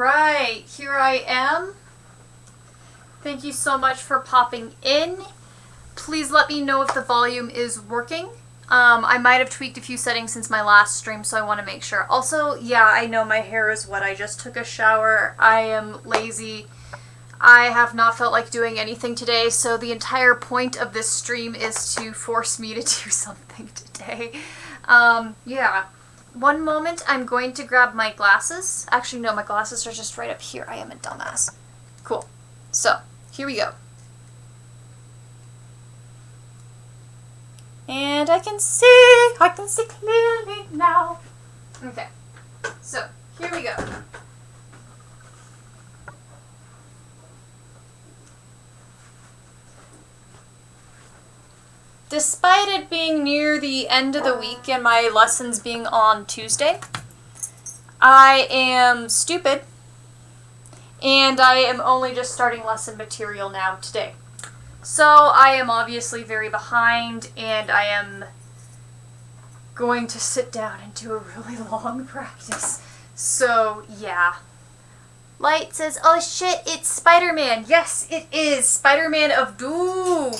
Alright, here I am. Thank you so much for popping in. Please let me know if the volume is working. I might have tweaked a few settings since my last stream, so I want to make sure. Also, yeah, I know my hair is wet. I just took a shower. I am lazy. I have not felt like doing anything today, so the entire point of this stream is to force me to do something today. Yeah. One moment, I'm going to grab my glasses. Actually, no, my glasses are just right up here. I am a dumbass. Cool. So, here we go. And I can see clearly now. Okay, so here we go. Despite it being near the end of the week and my lessons being on Tuesday, I am stupid and I am only just starting lesson material now today. So I am obviously very behind and I am going to sit down and do a really long practice. So yeah. Light says, oh shit, it's Spider-Man. Yes, it is Spider-Man of Doom.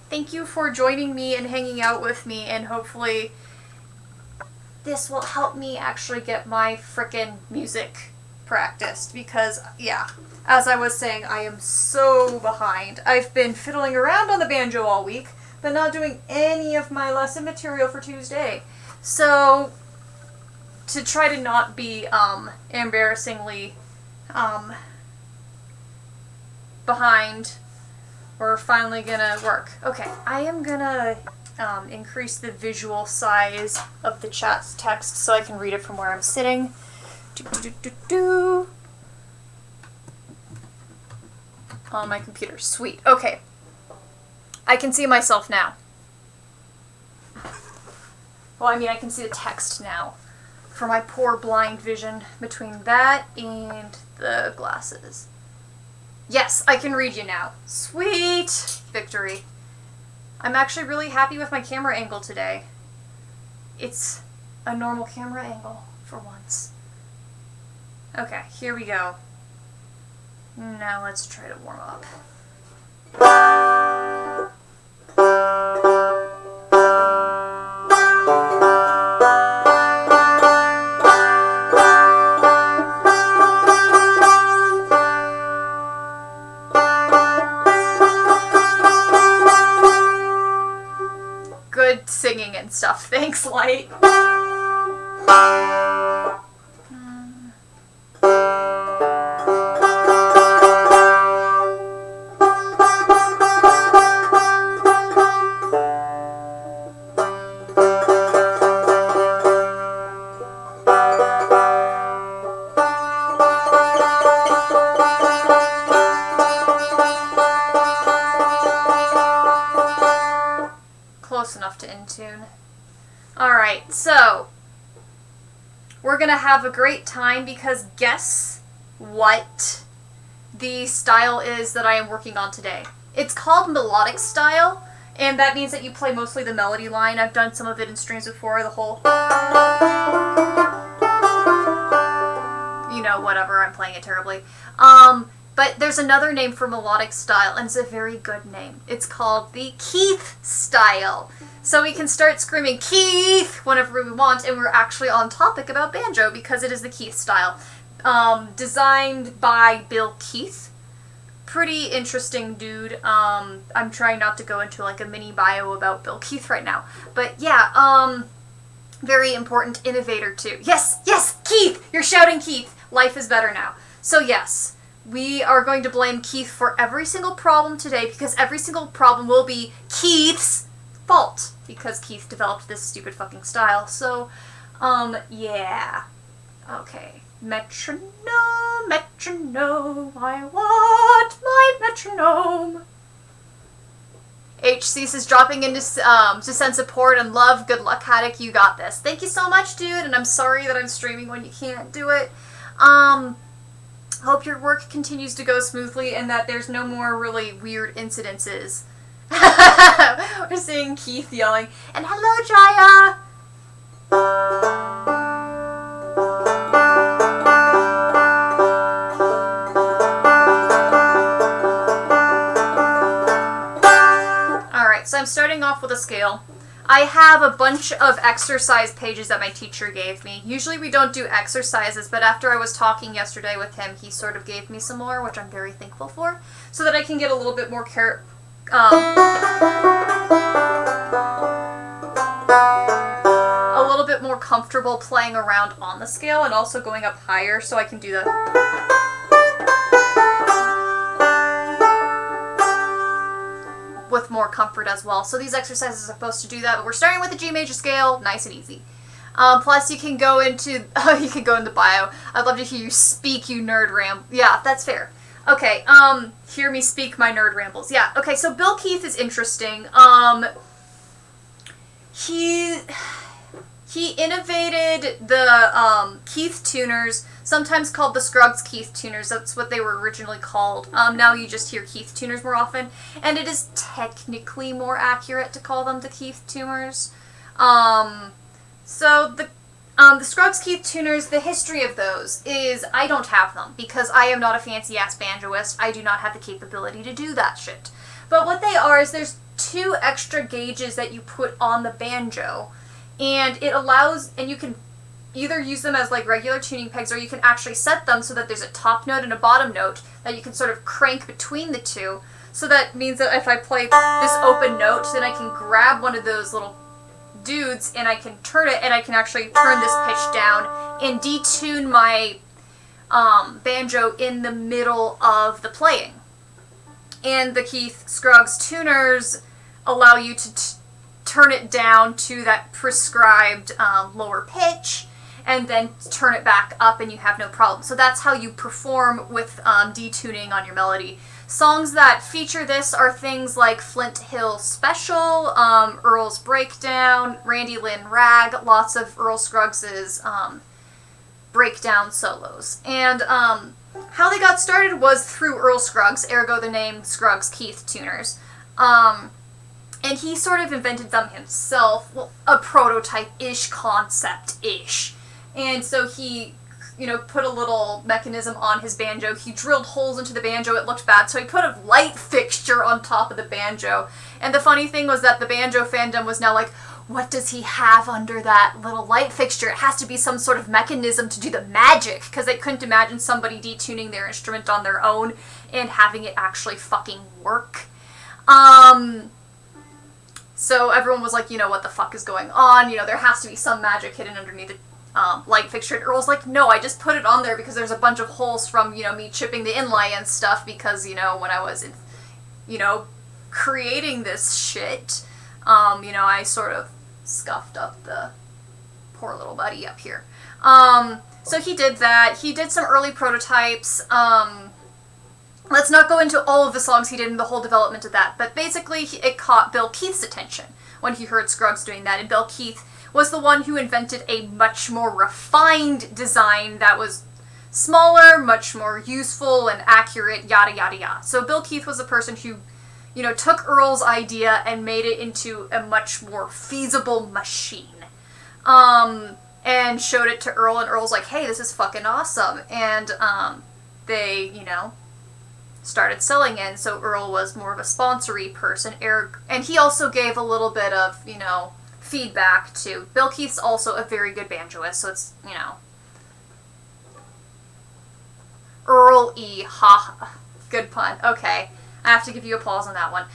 Thank you for joining me and hanging out with me, and hopefully this will help me actually get my frickin' music practiced, because, yeah, as I was saying, I am so behind. I've been fiddling around on the banjo all week, but not doing any of my lesson material for Tuesday. So, to try to not be, embarrassingly, behind, we're finally gonna work. Okay, I am gonna increase the visual size of the chat's text so I can read it from where I'm sitting. On my computer. Sweet. Okay. I can see myself now. Well, I mean, I can see the text now. For my poor blind vision between that and the glasses. Yes, I can read you now. Sweet! Victory. I'm actually really happy with my camera angle today. It's a normal camera angle for once. Okay, here we go. Now let's try to warm up. Good singing and stuff. Thanks, Light. Close enough to in tune. Alright, so we're gonna have a great time because guess what the style is that I am working on today? It's called melodic style, and that means that you play mostly the melody line. I've done some of it in streams before, the whole, you know, whatever, I'm playing it terribly. But there's another name for melodic style, and it's a very good name. It's called the Keith style. So we can start screaming Keith whenever we want, and we're actually on topic about banjo because it is the Keith style. Designed by Bill Keith. Pretty interesting dude. I'm trying not to go into like a mini bio about Bill Keith right now. But yeah, very important innovator too. Yes, yes, Keith! You're shouting Keith. Life is better now. So yes. We are going to blame Keith for every single problem today because every single problem will be Keith's fault because Keith developed this stupid fucking style. So, yeah. Okay. Metronome, metronome, I want my metronome. HC is dropping in to send support and love. Good luck, Haddock. You got this. Thank you so much, dude, and I'm sorry that I'm streaming when you can't do it. Hope your work continues to go smoothly and that there's no more really weird incidences. We're seeing Keith yelling, and hello, Jaya! Alright, so I'm starting off with a scale. I have a bunch of exercise pages that my teacher gave me. Usually we don't do exercises, but after I was talking yesterday with him, he sort of gave me some more, which I'm very thankful for, so that I can get a little bit more a little bit more comfortable playing around on the scale and also going up higher so I can do the with more comfort as well. So these exercises are supposed to do that, but we're starting with the G major scale, nice and easy. Plus you can go into bio. I'd love to hear you speak, you nerd ramble. Yeah, that's fair. Okay, hear me speak my nerd rambles. Yeah, okay, so Bill Keith is interesting. He innovated the Keith tuners, sometimes called the Scruggs Keith tuners. That's what they were originally called. Now you just hear Keith tuners more often, and it is technically more accurate to call them the Keith tuners. So the Scruggs Keith tuners, the history of those is I don't have them because I am not a fancy-ass banjoist. I do not have the capability to do that shit. But what they are is there's 2 extra gauges that you put on the banjo, and it allows, and you can either use them as like regular tuning pegs, or you can actually set them so that there's a top note and a bottom note that you can sort of crank between the 2. So that means that if I play this open note, then I can grab one of those little dudes and I can turn it, and I can actually turn this pitch down and detune my banjo in the middle of the playing. And the Keith Scruggs tuners allow you to turn it down to that prescribed lower pitch, and then turn it back up and you have no problem. So that's how you perform with detuning on your melody. Songs that feature this are things like Flint Hill Special, Earl's Breakdown, Randy Lynn Rag, lots of Earl Scruggs's breakdown solos. And how they got started was through Earl Scruggs, ergo the name Scruggs Keith tuners. And he sort of invented them himself, well, a prototype-ish, concept-ish. And so he, put a little mechanism on his banjo. He drilled holes into the banjo. It looked bad, so he put a light fixture on top of the banjo. And the funny thing was that the banjo fandom was now like, what does he have under that little light fixture? It has to be some sort of mechanism to do the magic, because they couldn't imagine somebody detuning their instrument on their own and having it actually fucking work. So everyone was like, what the fuck is going on? There has to be some magic hidden underneath the light fixture. And Earl's like, no, I just put it on there because there's a bunch of holes from, me chipping the inlay and stuff, because, when I was, creating this shit, I sort of scuffed up the poor little buddy up here. So he did that. He did some early prototypes. Let's not go into all of the songs he did and the whole development of that, but basically it caught Bill Keith's attention when he heard Scruggs doing that, and Bill Keith was the one who invented a much more refined design that was smaller, much more useful and accurate, yada yada yada. So Bill Keith was the person who, took Earl's idea and made it into a much more feasible machine. And showed it to Earl, and Earl's like, hey, this is fucking awesome. And they, started selling it, so Earl was more of a sponsory person, and he also gave a little bit of, feedback to. Bill Keith's also a very good banjoist, so it's, Earl E. Ha. Good pun. Okay. I have to give you a pause on that one.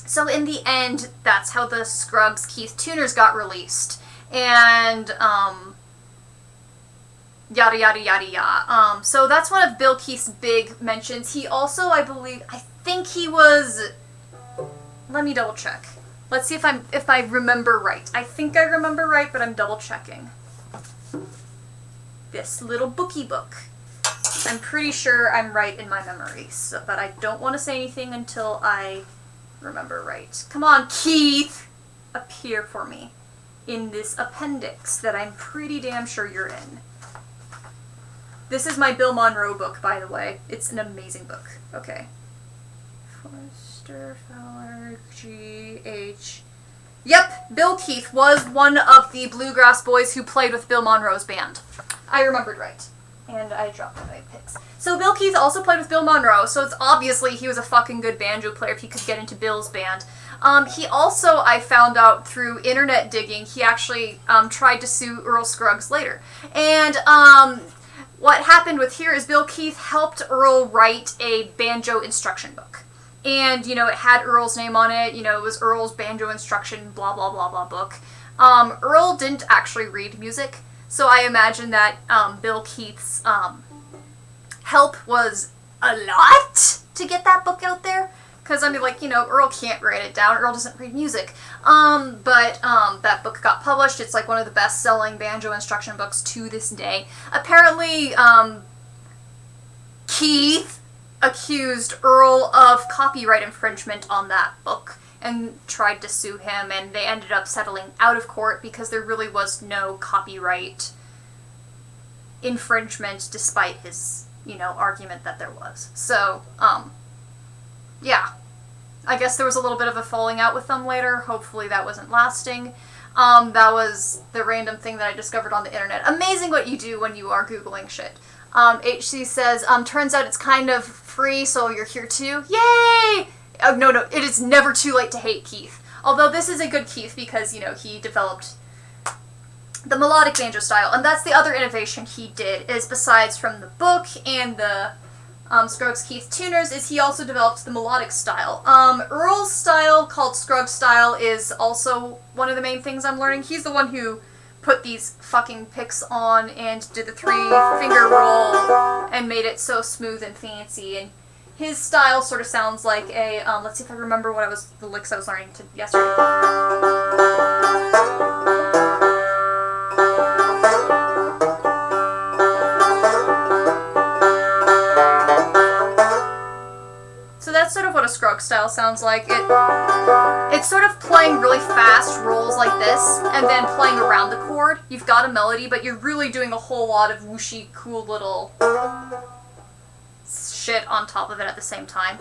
So in the end, that's how the Scruggs Keith tuners got released. And, yada yada yada yada. So that's one of Bill Keith's big mentions. He also, I think he was, let me double check. Let's see if I remember right. I think I remember right, but I'm double checking. This little bookie book. I'm pretty sure I'm right in my memory, but I don't want to say anything until I remember right. Come on, Keith! Appear for me in this appendix that I'm pretty damn sure you're in. This is my Bill Monroe book, by the way. It's an amazing book. Okay. Forster, Fowler, G.H. Yep, Bill Keith was one of the bluegrass boys who played with Bill Monroe's band. I remembered right. And I dropped my picks. So Bill Keith also played with Bill Monroe, so it's obviously he was a fucking good banjo player if he could get into Bill's band. He also, I found out through internet digging, he actually tried to sue Earl Scruggs later. And what happened with here is Bill Keith helped Earl write a banjo instruction book. And, you know, it had Earl's name on it, you know, it was Earl's banjo instruction, blah, blah, blah, blah book. Earl didn't actually read music, so I imagine that Bill Keith's help was a lot to get that book out there. Because, I mean, like, you know, Earl can't write it down. Earl doesn't read music. But that book got published. It's, like, one of the best-selling banjo instruction books to this day. Apparently, Keith accused Earl of copyright infringement on that book and tried to sue him, and they ended up settling out of court because there really was no copyright infringement despite his, you know, argument that there was. So, yeah. I guess there was a little bit of a falling out with them later. Hopefully that wasn't lasting. That was the random thing that I discovered on the internet. Amazing what you do when you are Googling shit. HC says, turns out it's kind of free, so you're here too. Yay! Oh, no, it is never too late to hate Keith. Although this is a good Keith because, you know, he developed the melodic banjo style. And that's the other innovation he did, is besides from the book and the Scruggs Keith tuners, is he also developed the melodic style. Earl's style, called Scruggs style, is also one of the main things I'm learning. He's the one who put these fucking picks on and did the 3-finger roll and made it so smooth and fancy. And his style sort of sounds like a, let's see if I remember the licks I was learning yesterday. So that's sort of what a Scruggs style sounds like. It's sort of playing really fast rolls like this, and then playing around the chord. You've got a melody, but you're really doing a whole lot of whooshy, cool little shit on top of it at the same time.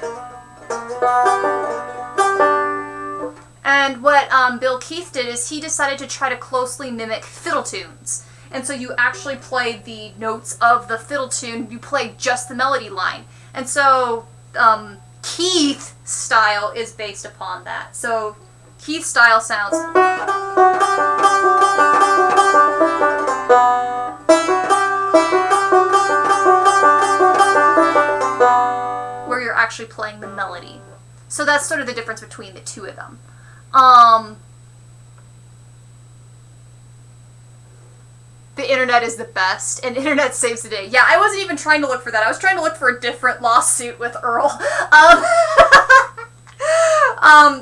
And what Bill Keith did is he decided to try to closely mimic fiddle tunes. And so you actually play the notes of the fiddle tune, you play just the melody line. And so Keith's style is based upon that. So Keith's style sounds where you're actually playing the melody. So that's sort of the difference between the two of them. The internet is the best, and internet saves the day. Yeah, I wasn't even trying to look for that. I was trying to look for a different lawsuit with Earl.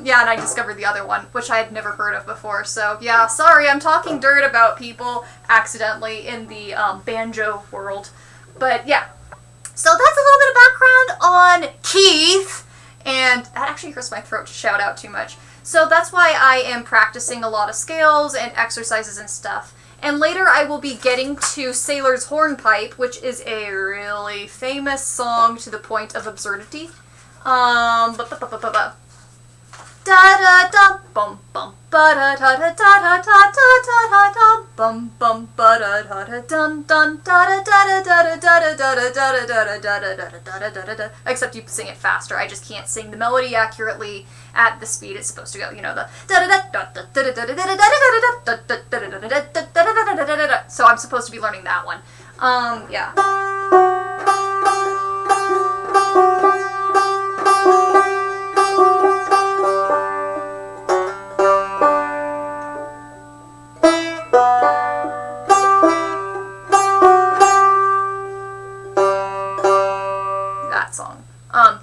Yeah, and I discovered the other one, which I had never heard of before. So, yeah, sorry, I'm talking dirt about people accidentally in the banjo world. But, yeah. So that's a little bit of background on Keith. And that actually hurts my throat to shout out too much. So that's why I am practicing a lot of scales and exercises and stuff. And later I will be getting to Sailor's Hornpipe, which is a really famous song to the point of absurdity. Da da da bum bum ba da da da da da da da da da bum bum ba da da da dun dun da da da da da da da da da da da da da da da da. Except you sing it faster. I just can't sing the melody accurately at the speed it's supposed to go. You know, the da da da da da da da da da da. So I'm supposed to be learning that one. Yeah.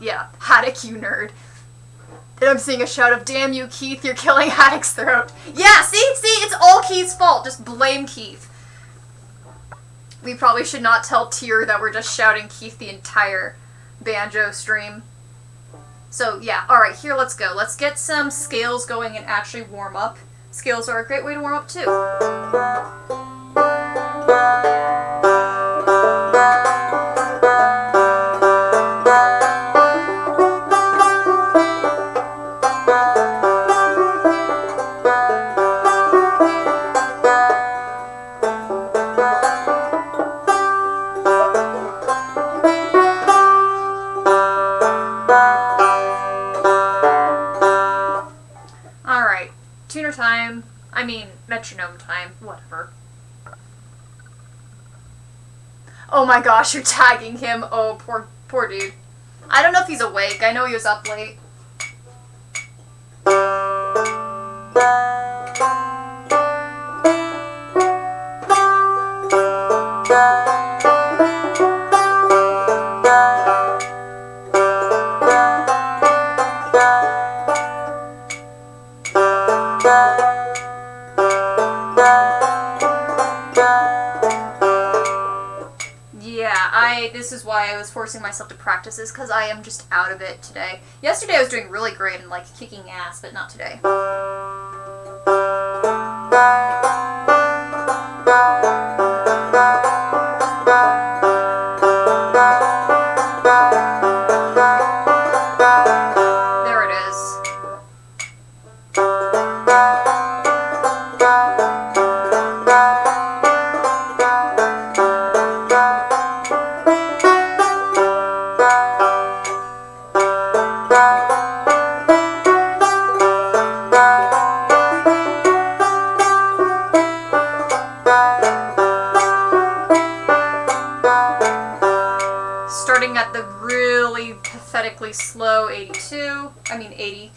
Yeah, Haddock, you nerd. And I'm seeing a shout of, damn you, Keith, you're killing Haddock's throat. Yeah, see, it's all Keith's fault. Just blame Keith. We probably should not tell Tyr that we're just shouting Keith the entire banjo stream. So, yeah, alright, here, let's go. Let's get some scales going and actually warm up. Scales are a great way to warm up, too. Alright, tuner time. I mean, metronome time. Whatever. Oh my gosh, you're tagging him. Oh, poor dude. I don't know if he's awake. I know he was up late. This is why I was forcing myself to practice this, because I am just out of it today. Yesterday I was doing really great and like kicking ass, but not today. There it is. Starting at the really pathetically slow 82. I mean 80.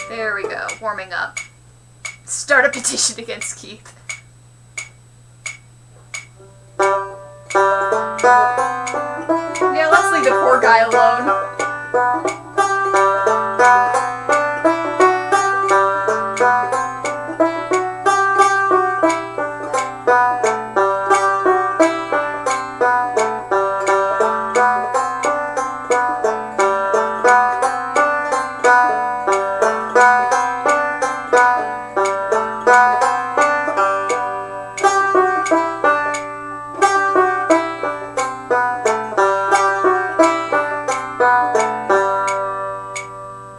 There we go, warming up. Start a petition against Keith. Yeah, let's leave the poor guy alone.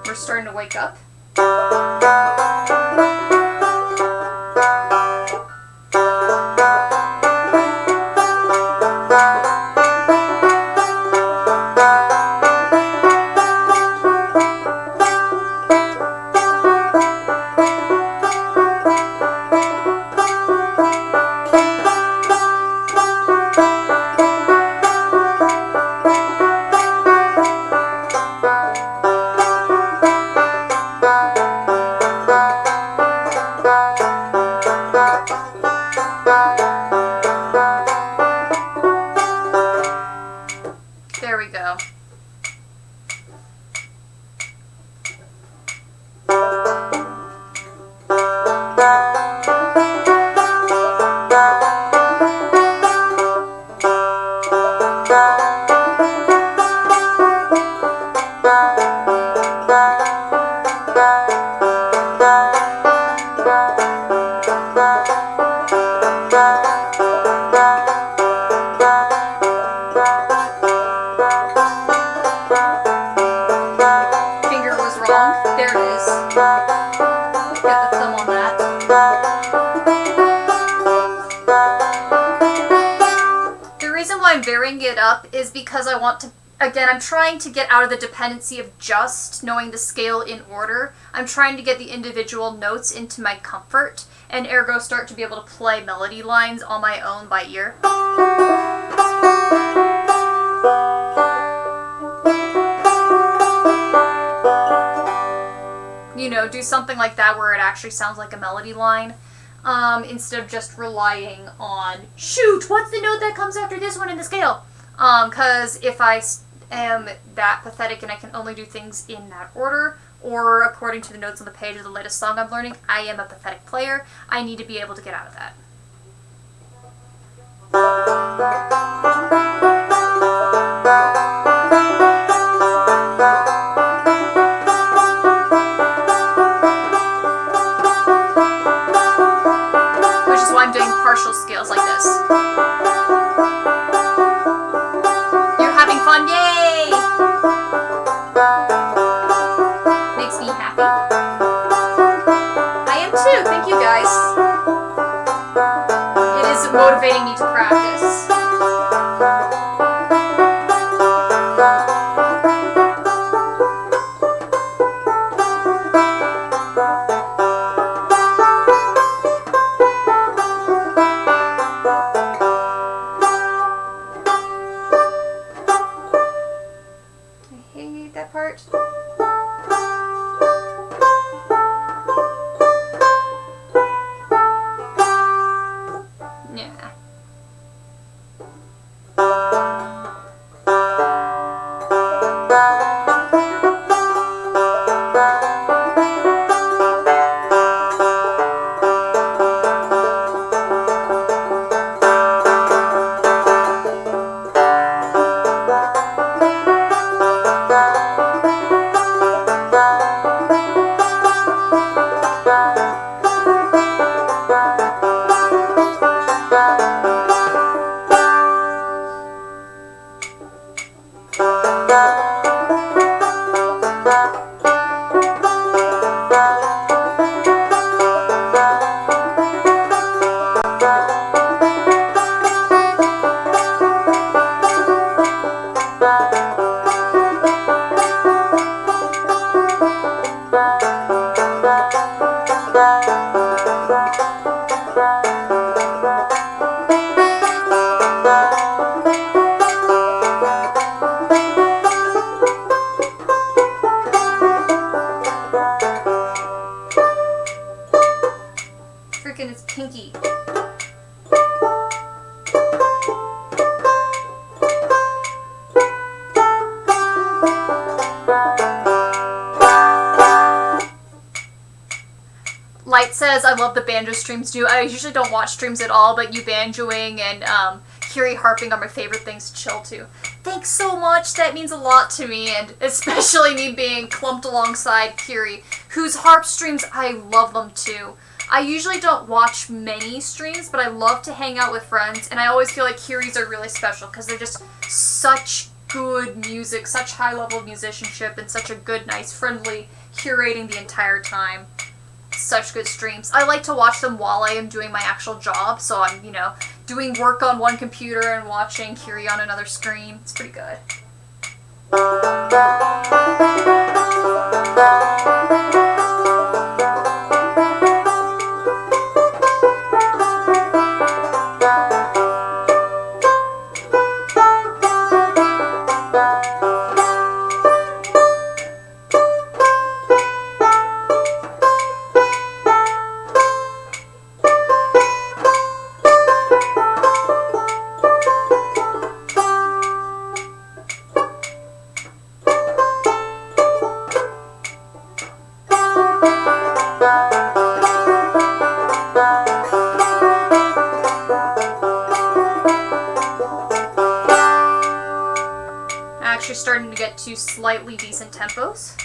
We're starting to wake up. There we go. There it is. Get the thumb on that. The reason why I'm varying it up is because I want to, again, I'm trying to get out of the dependency of just knowing the scale in order. I'm trying to get the individual notes into my comfort, and ergo start to be able to play melody lines on my own by ear. You know, do something like that where it actually sounds like a melody line, instead of just relying on, shoot, what's the note that comes after this one in the scale? Because if I am that pathetic and I can only do things in that order, or according to the notes on the page of the latest song I'm learning, I am a pathetic player. I need to be able to get out of that. partial scales like this. You're having fun, yay! Makes me happy. I am too, thank you guys. It is motivating me to practice. That part. Yeah. Freaking it's pinky. Light says, I love the banjo streams too. I usually don't watch streams at all, but you banjoing and Kiri harping are my favorite things to chill to. Thanks so much, that means a lot to me, and especially me being clumped alongside Kiri, whose harp streams, I love them too. I usually don't watch many streams, but I love to hang out with friends, and I always feel like Kiri's are really special because they're just such good music, such high level of musicianship, and such a good, nice, friendly curating the entire time. Such good streams. I like to watch them while I am doing my actual job, so I'm, you know, doing work on one computer and watching Kiri on another screen. It's pretty good. Actually starting to get to slightly decent tempos.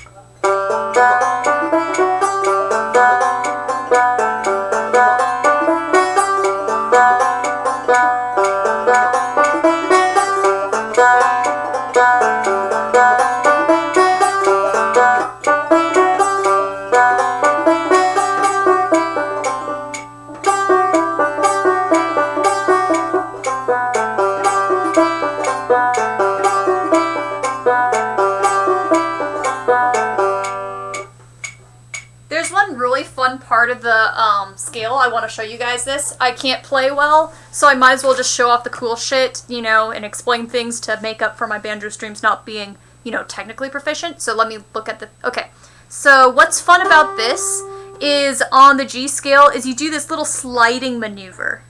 There's one really fun part of the scale. I want to show you guys this. I can't play well, so I might as well just show off the cool shit, you know, and explain things to make up for my banjo streams not being, you know, technically proficient. So let me look at the... Okay. So what's fun about this is on the G scale is you do this little sliding maneuver.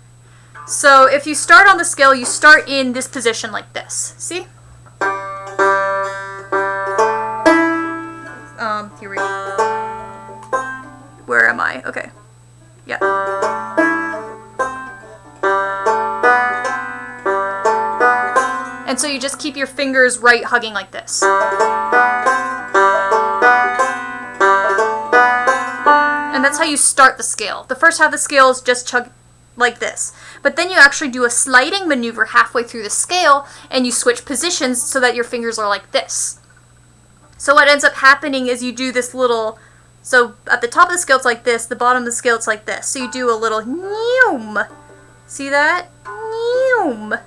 So if you start on the scale, you start in this position like this. See? Here we go. Where am I? Okay. Yeah. And so you just keep your fingers right hugging like this. And that's how you start the scale. The first half of the scale is just like this. But then you actually do a sliding maneuver halfway through the scale, and you switch positions so that your fingers are like this. So what ends up happening is you do this little, so at the top of the scale it's like this, the bottom of the scale it's like this. So you do a little neum. See that? Neum.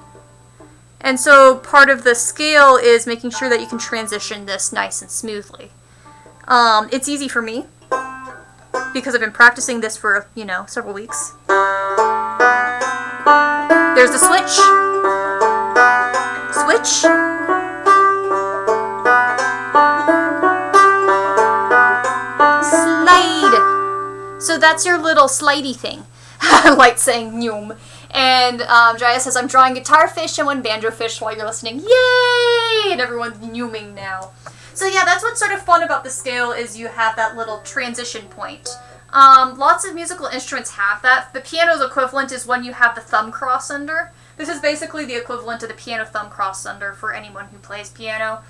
And so part of the scale is making sure that you can transition this nice and smoothly. It's easy for me because I've been practicing this for, you know, several weeks. There's the switch. Switch. Slide. So that's your little slidey thing. Like saying "neum." And Jaya says, I'm drawing guitar fish and one banjo fish while you're listening. Yay! And everyone's neuming now. So yeah, that's what's sort of fun about the scale is you have that little transition point. Lots of musical instruments have that. The piano's equivalent is when you have the thumb cross under. This is basically the equivalent of the piano thumb cross under for anyone who plays piano.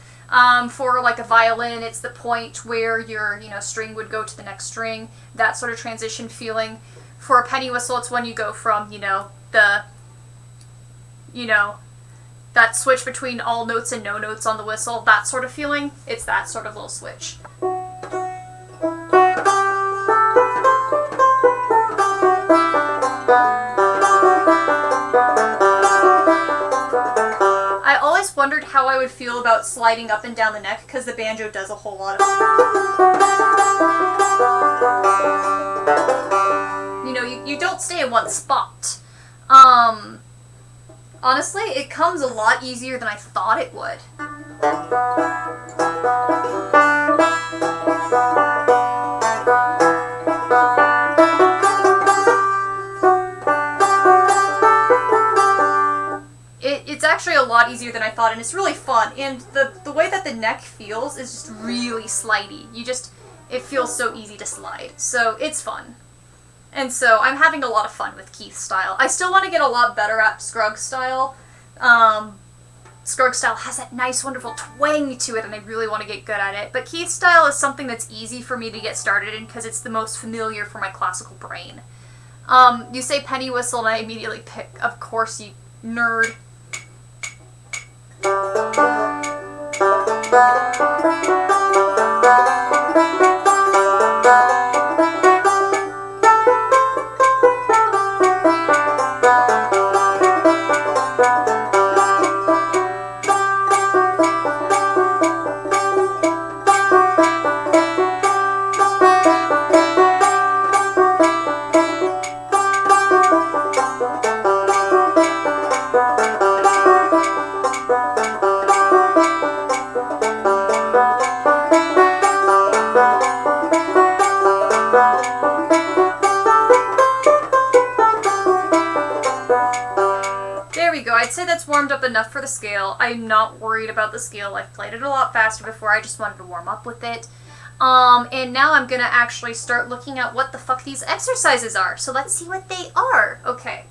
For like a violin, it's the point where your, you know, string would go to the next string. That sort of transition feeling. For a penny whistle, it's when you go from, you know, that switch between all notes and no notes on the whistle, that sort of feeling. It's that sort of little switch. I always wondered how I would feel about sliding up and down the neck, because the banjo does a whole lot of... You know, you don't stay in one spot. Honestly, it comes a lot easier than I thought it would. It's actually a lot easier than I thought, and it's really fun. And the way that the neck feels is just really slidey. It feels so easy to slide. So it's fun. And so I'm having a lot of fun with Keith's style. I still want to get a lot better at Scruggs style. Scruggs style has that nice, wonderful twang to it, and I really want to get good at it. But Keith's style is something that's easy for me to get started in because it's the most familiar for my classical brain. You say penny whistle, and I immediately pick, of course, you nerd. I'd say that's warmed up enough for the scale. I'm not worried about the scale. I've played it a lot faster before. I just wanted to warm up with it. And now I'm gonna actually start looking at what the fuck these exercises are. So let's see what they are. Okay.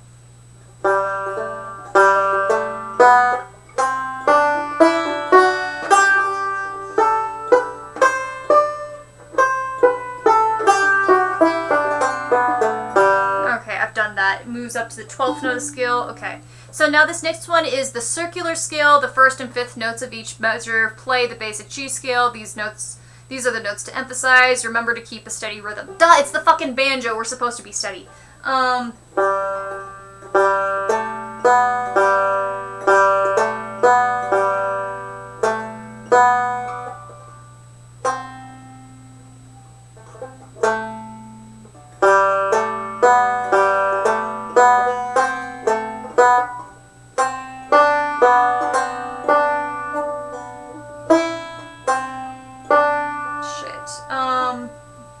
Okay, I've done that. It moves up to the 12th note of the scale. Okay. So now this next one is the circular scale. The first and fifth notes of each measure play the basic G scale. These are the notes to emphasize. Remember to keep a steady rhythm. Duh, it's the fucking banjo. We're supposed to be steady.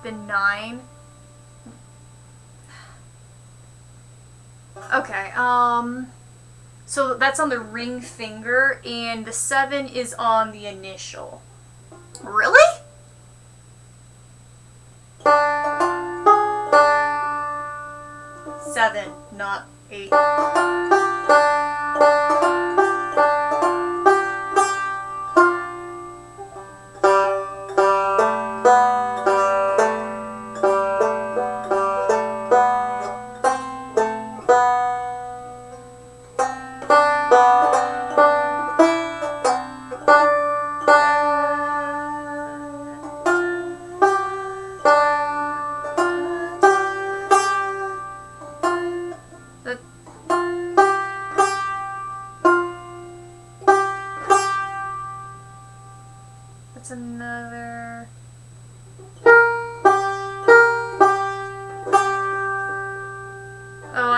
The 9. Okay, so that's on the ring finger, and the 7 is on the initial. Really? Seven, not 8.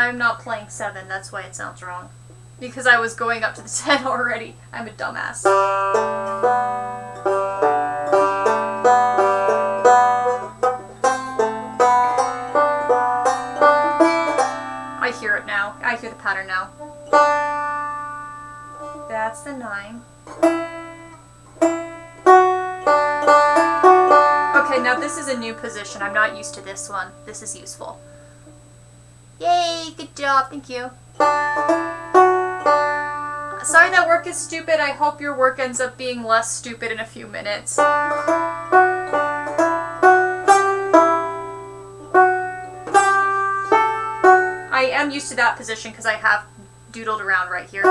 I'm not playing 7, that's why it sounds wrong. Because I was going up to the 10 already. I'm a dumbass. I hear it now. I hear the pattern now. That's the 9. Okay, now this is a new position. I'm not used to this one. This is useful. Yay, good job, thank you. Sorry that work is stupid. I hope your work ends up being less stupid in a few minutes. I am used to that position because I have doodled around right here.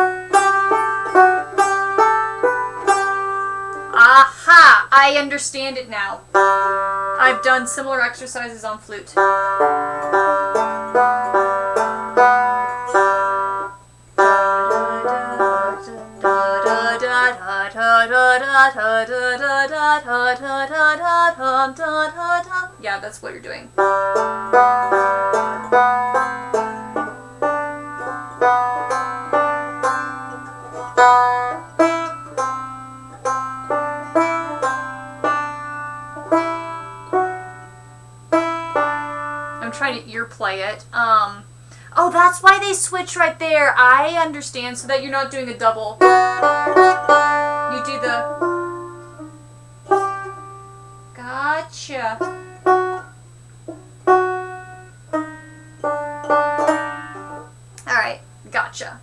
Aha! I understand it now. I've done similar exercises on flute. Yeah, that's what you're doing. I'm trying to ear play it. Oh, that's why they switch right there. I understand, so that you're not doing a double. You do the... Gotcha. Alright, gotcha.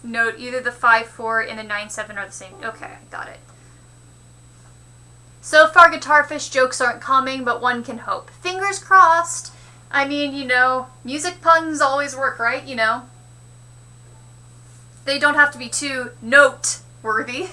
Note either the 5-4 and the 9-7 are the same. Okay, got it. So far, Guitarfish jokes aren't coming, but one can hope. Fingers crossed. I mean, you know, music puns always work, right? You know, they don't have to be too note-worthy.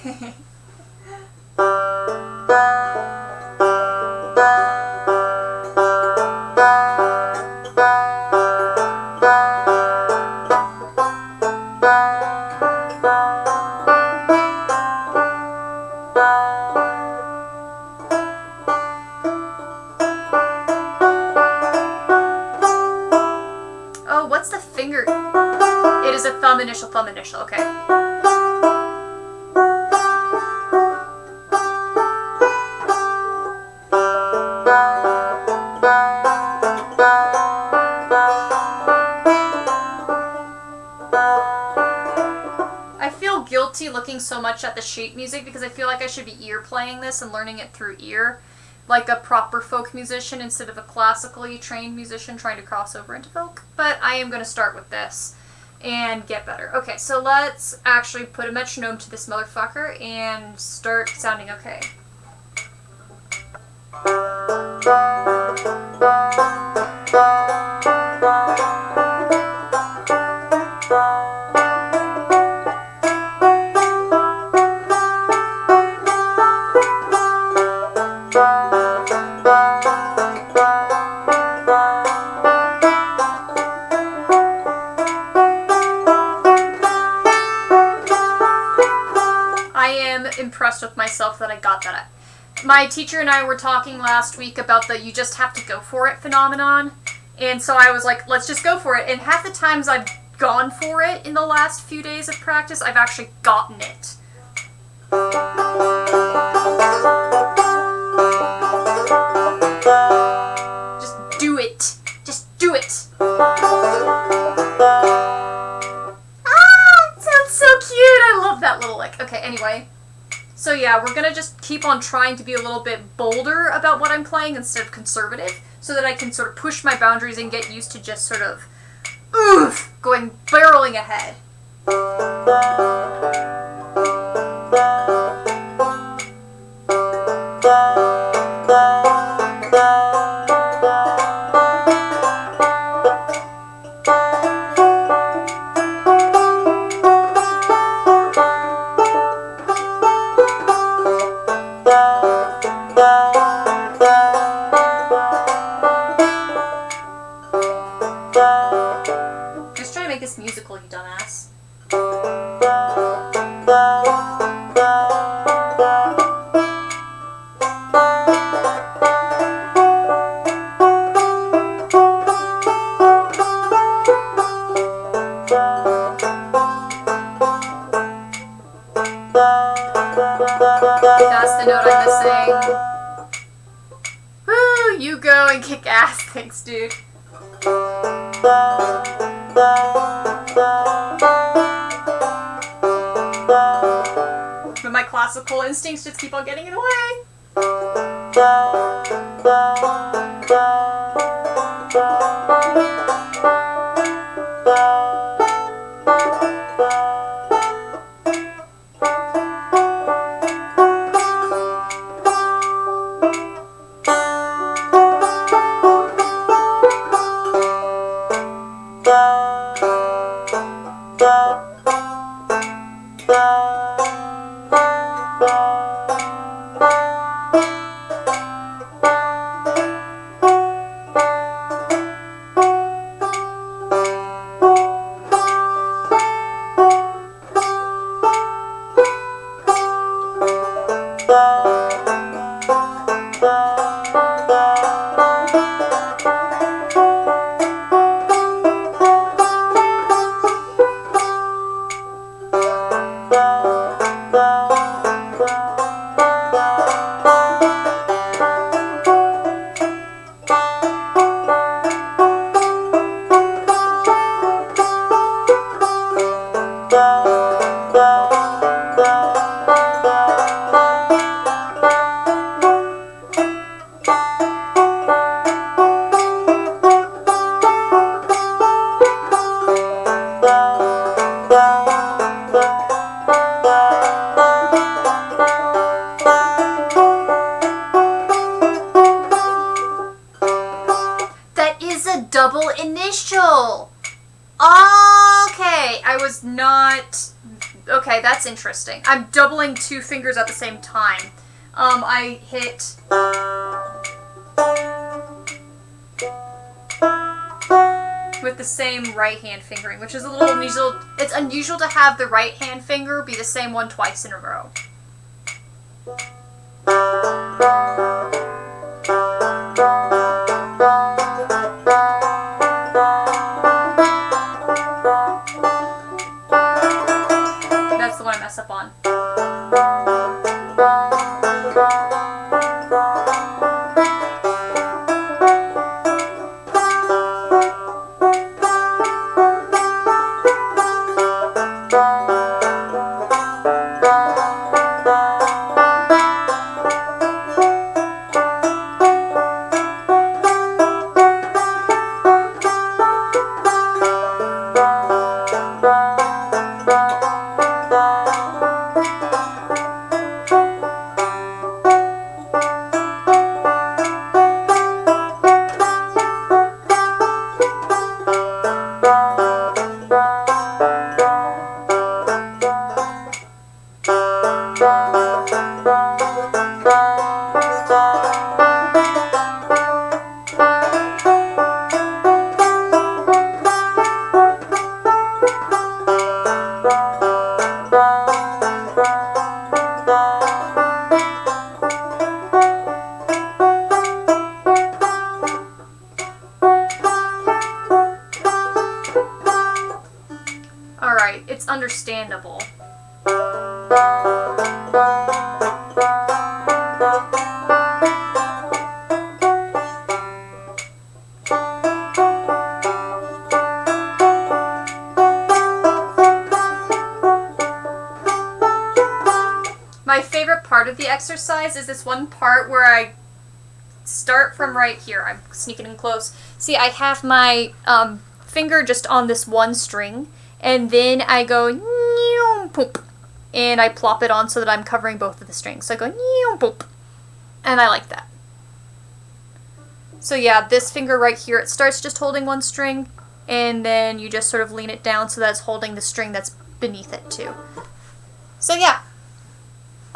Oh, what's the finger? It is a thumb initial, okay. I feel guilty looking so much at the sheet music because I feel like I should be ear playing this and learning it through ear, like a proper folk musician instead of a classically trained musician trying to cross over into folk. But I am going to start with this and get better. Okay, so let's actually put a metronome to this motherfucker and start sounding okay. Impressed with myself that I got that. My teacher and I were talking last week about the you just have to go for it phenomenon, and so I was like, let's just go for it. And half the times I've gone for it in the last few days of practice, I've actually gotten it. Just do it. Just do it. Ah, it sounds so cute. I love that little lick. Okay, anyway. So yeah, we're going to just keep on trying to be a little bit bolder about what I'm playing instead of conservative, so that I can sort of push my boundaries and get used to just sort of, going barreling ahead. That's the note I'm missing. Woo! You go and kick ass. Thanks, dude. But my classical instincts just keep on getting in the way. Double initial. Okay, I was not... Okay, that's interesting. I'm doubling two fingers at the same time. I hit... with the same right hand fingering, which is a little unusual. It's unusual to have the right hand finger be the same one twice in a row. That's the one I mess up on. Alright, it's understandable. My favorite part of the exercise is this one part where I start from right here. I'm sneaking in close. See, I have my finger just on this one string, and then I go poop, and I plop it on so that I'm covering both of the strings. So I go poop, and I like that. So yeah, this finger right here, it starts just holding one string, and then you just sort of lean it down so that it's holding the string that's beneath it too. So yeah.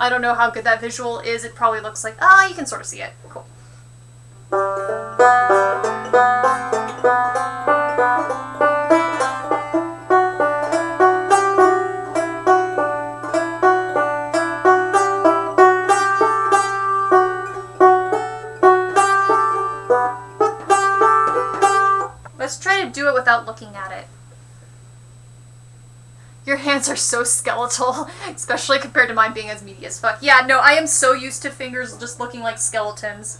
I don't know how good that visual is. It probably looks like, you can sort of see it. Cool. Let's try to do it without looking at it. Your hands are so skeletal, especially compared to mine being as meaty as fuck. Yeah, no, I am so used to fingers just looking like skeletons.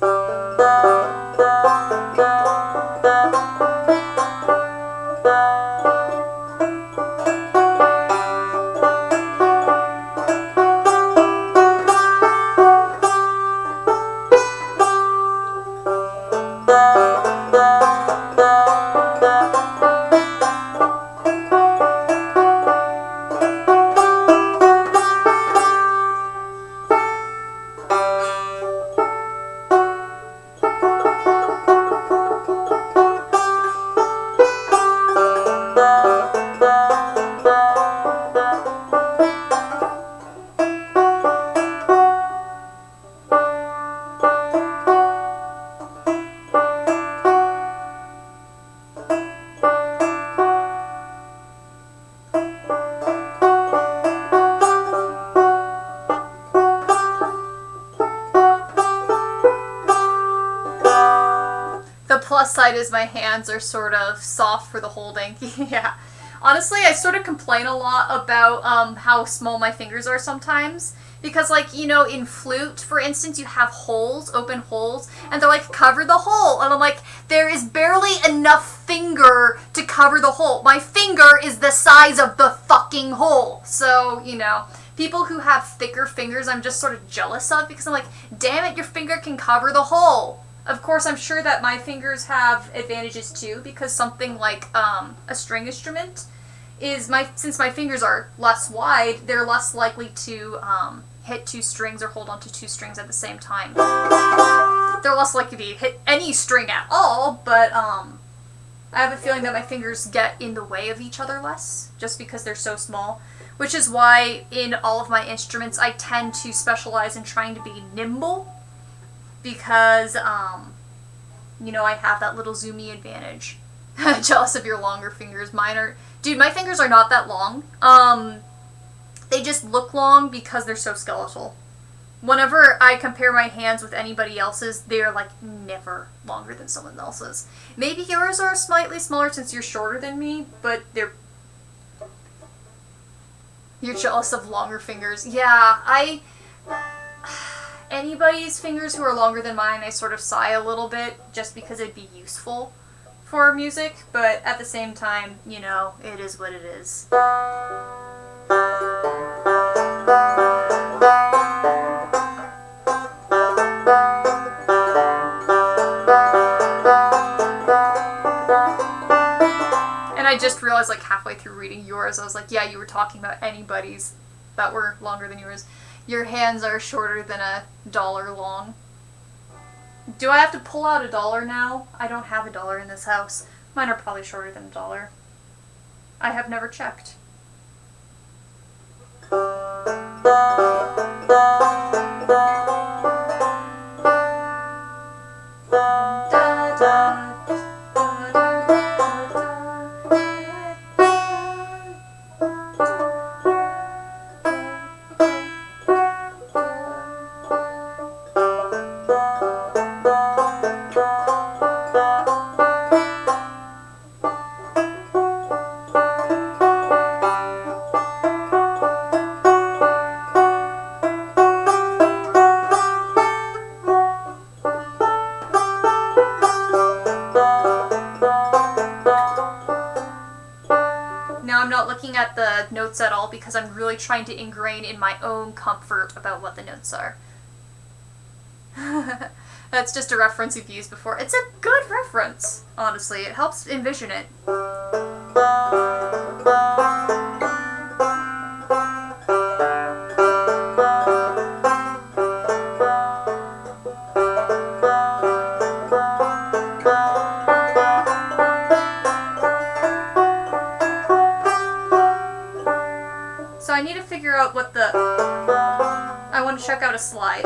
Plus side is my hands are sort of soft for the holding. Yeah. Honestly, I sort of complain a lot about how small my fingers are sometimes. Because, like, you know, in flute, for instance, you have holes, open holes, and they're like, cover the hole. And I'm like, there is barely enough finger to cover the hole. My finger is the size of the fucking hole. So, you know, people who have thicker fingers, I'm just sort of jealous of because I'm like, damn it, your finger can cover the hole. Of course, I'm sure that my fingers have advantages too, because something like a string instrument is since my fingers are less wide, they're less likely to hit two strings or hold onto two strings at the same time. They're less likely to hit any string at all, but I have a feeling that my fingers get in the way of each other less, just because they're so small. Which is why in all of my instruments, I tend to specialize in trying to be nimble. Because, you know, I have that little zoomy advantage. Jealous of your longer fingers. Mine are... Dude, my fingers are not that long. They just look long because they're so skeletal. Whenever I compare my hands with anybody else's, they're, like, never longer than someone else's. Maybe yours are slightly smaller since you're shorter than me, but they're... You're jealous of longer fingers. Yeah, anybody's fingers who are longer than mine, I sort of sigh a little bit, just because it'd be useful for music, but at the same time, you know, it is what it is. And I just realized, like, halfway through reading yours, I was like, yeah, you were talking about anybody's that were longer than yours. Your hands are shorter than $1 long. Do I have to pull out $1 now? I don't have $1 in this house. Mine are probably shorter than $1. I have never checked. At the notes at all because I'm really trying to ingrain in my own comfort about what the notes are. That's just a reference you've used before. It's a good reference, honestly. It helps envision it. So I need to figure out what the... I want to check out a slide.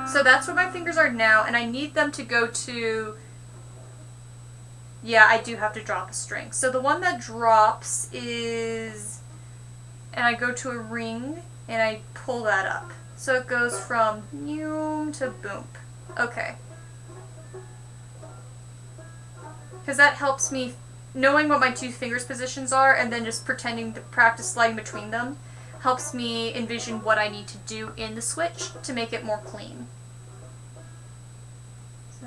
So that's where my fingers are now, and I need them to go to... Yeah, I do have to drop a string. So the one that drops is... And I go to a ring, and I pull that up. So it goes from noom to boom. Okay. Because that helps me, knowing what my two fingers positions are and then just pretending to practice sliding between them, helps me envision what I need to do in the switch to make it more clean. So...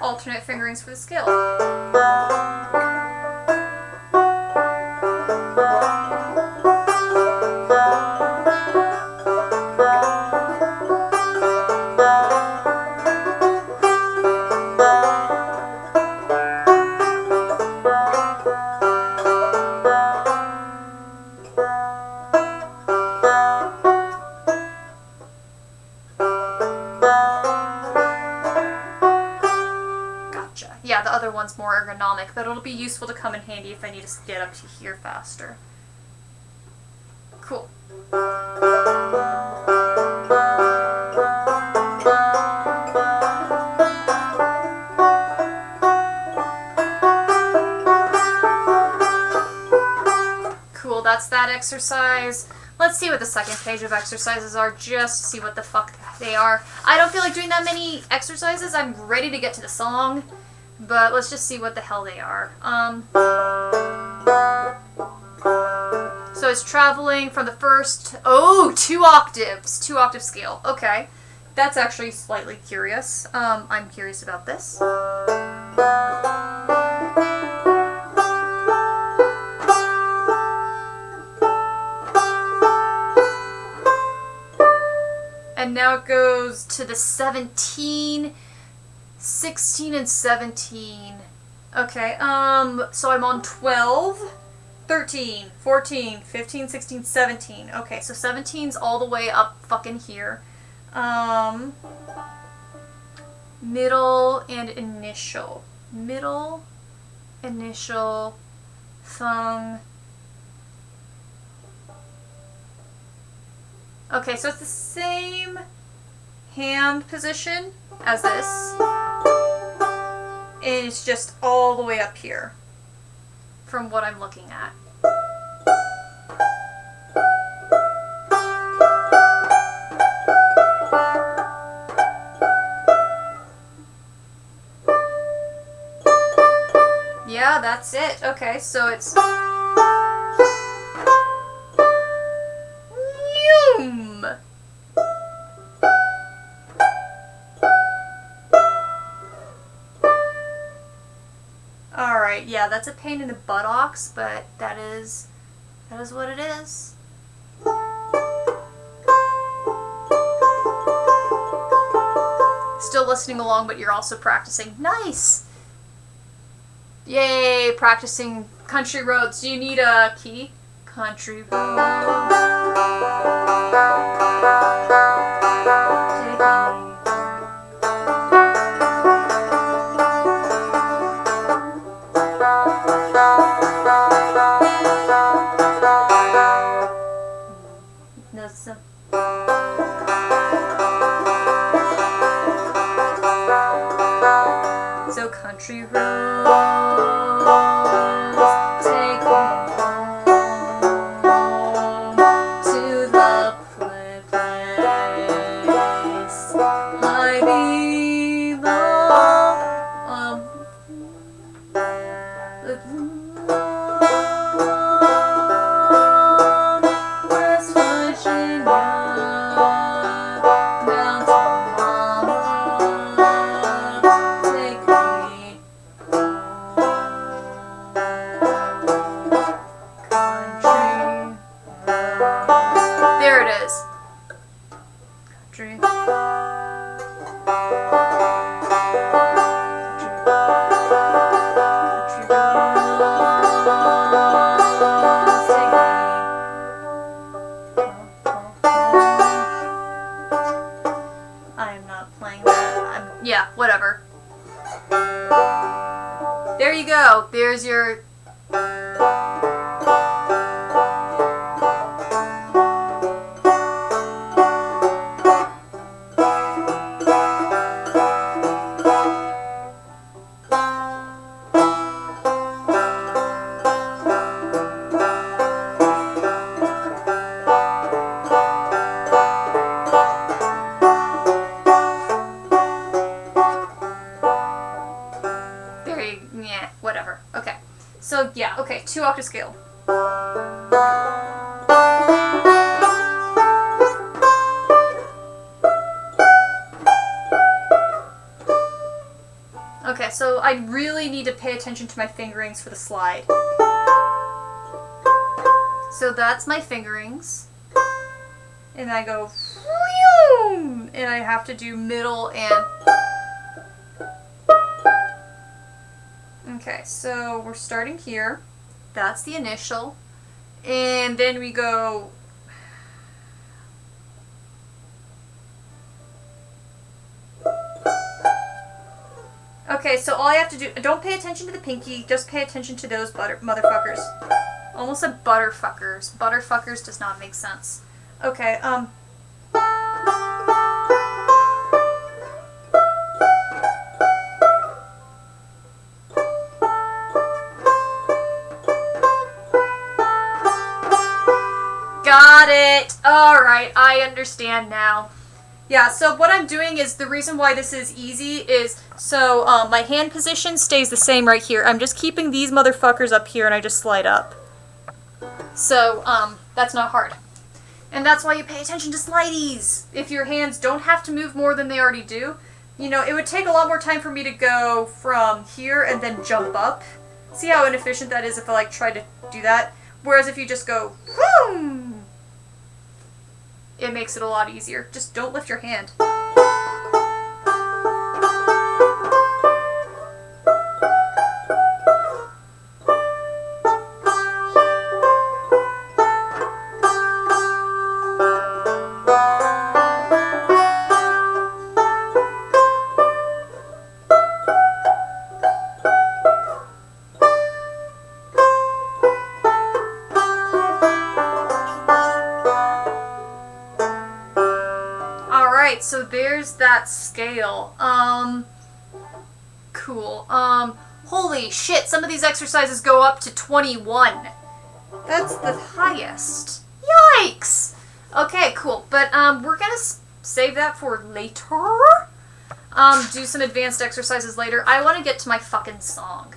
alternate fingerings for the scale. Yeah, the other one's more ergonomic, but it'll be useful to come in handy if I need to get up to here faster. Cool. Cool, that's that exercise. Let's see what the second page of exercises are, just to see what the fuck they are. I don't feel like doing that many exercises. I'm ready to get to the song. But let's just see what the hell they are. So it's traveling from the first... Oh, 2 octaves. 2 octave scale. Okay. That's actually slightly curious. I'm curious about this. And now it goes to the 17... 16 and 17. Okay, so I'm on 12, 13, 14, 15, 16, 17. Okay, so 17's all the way up fucking here. Middle and initial. Middle, initial, thumb. Okay, so it's the same hand position as this. And it's just all the way up here from what I'm looking at. Yeah, that's it. Okay, so it's... Yum! Alright, yeah, that's a pain in the buttocks, but that is what it is. Still listening along, but you're also practicing. Nice! Yay, practicing country roads. Do you need a key? Country road. So country roads take me home to the place I belong. West Yeah, whatever. There you go. There's your... Yeah, whatever. Okay. So, yeah, okay, 2-octave scale. Okay, so I really need to pay attention to my fingerings for the slide. So that's my fingerings. And I go, and I have to do middle and... Okay, so we're starting here. That's the initial. And then we go... Okay, so all I have to do... Don't pay attention to the pinky, just pay attention to those motherfuckers. Almost said butterfuckers. Butterfuckers does not make sense. Okay, Got it! Alright, I understand now. Yeah, so what I'm doing is, the reason why this is easy is, so my hand position stays the same right here. I'm just keeping these motherfuckers up here and I just slide up. So, that's not hard. And that's why you pay attention to slideys. If your hands don't have to move more than they already do, you know, it would take a lot more time for me to go from here and then jump up. See how inefficient that is if I, like, try to do that? Whereas if you just go, whoom, it makes it a lot easier. Just don't lift your hand. So there's that scale. Cool. Holy shit, some of these exercises go up to 21. That's the highest. Yikes! Okay, cool. But, we're gonna save that for later. Do some advanced exercises later. I want to get to my fucking song.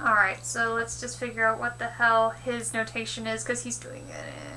Alright, so let's just figure out what the hell his notation is, because he's doing it.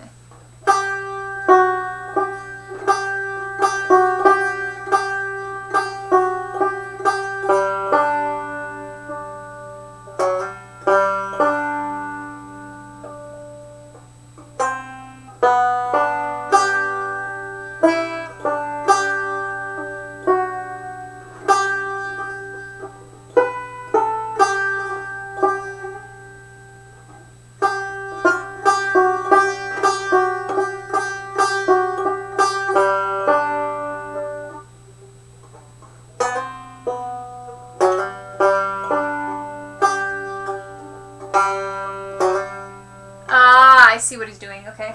I see what he's doing, okay.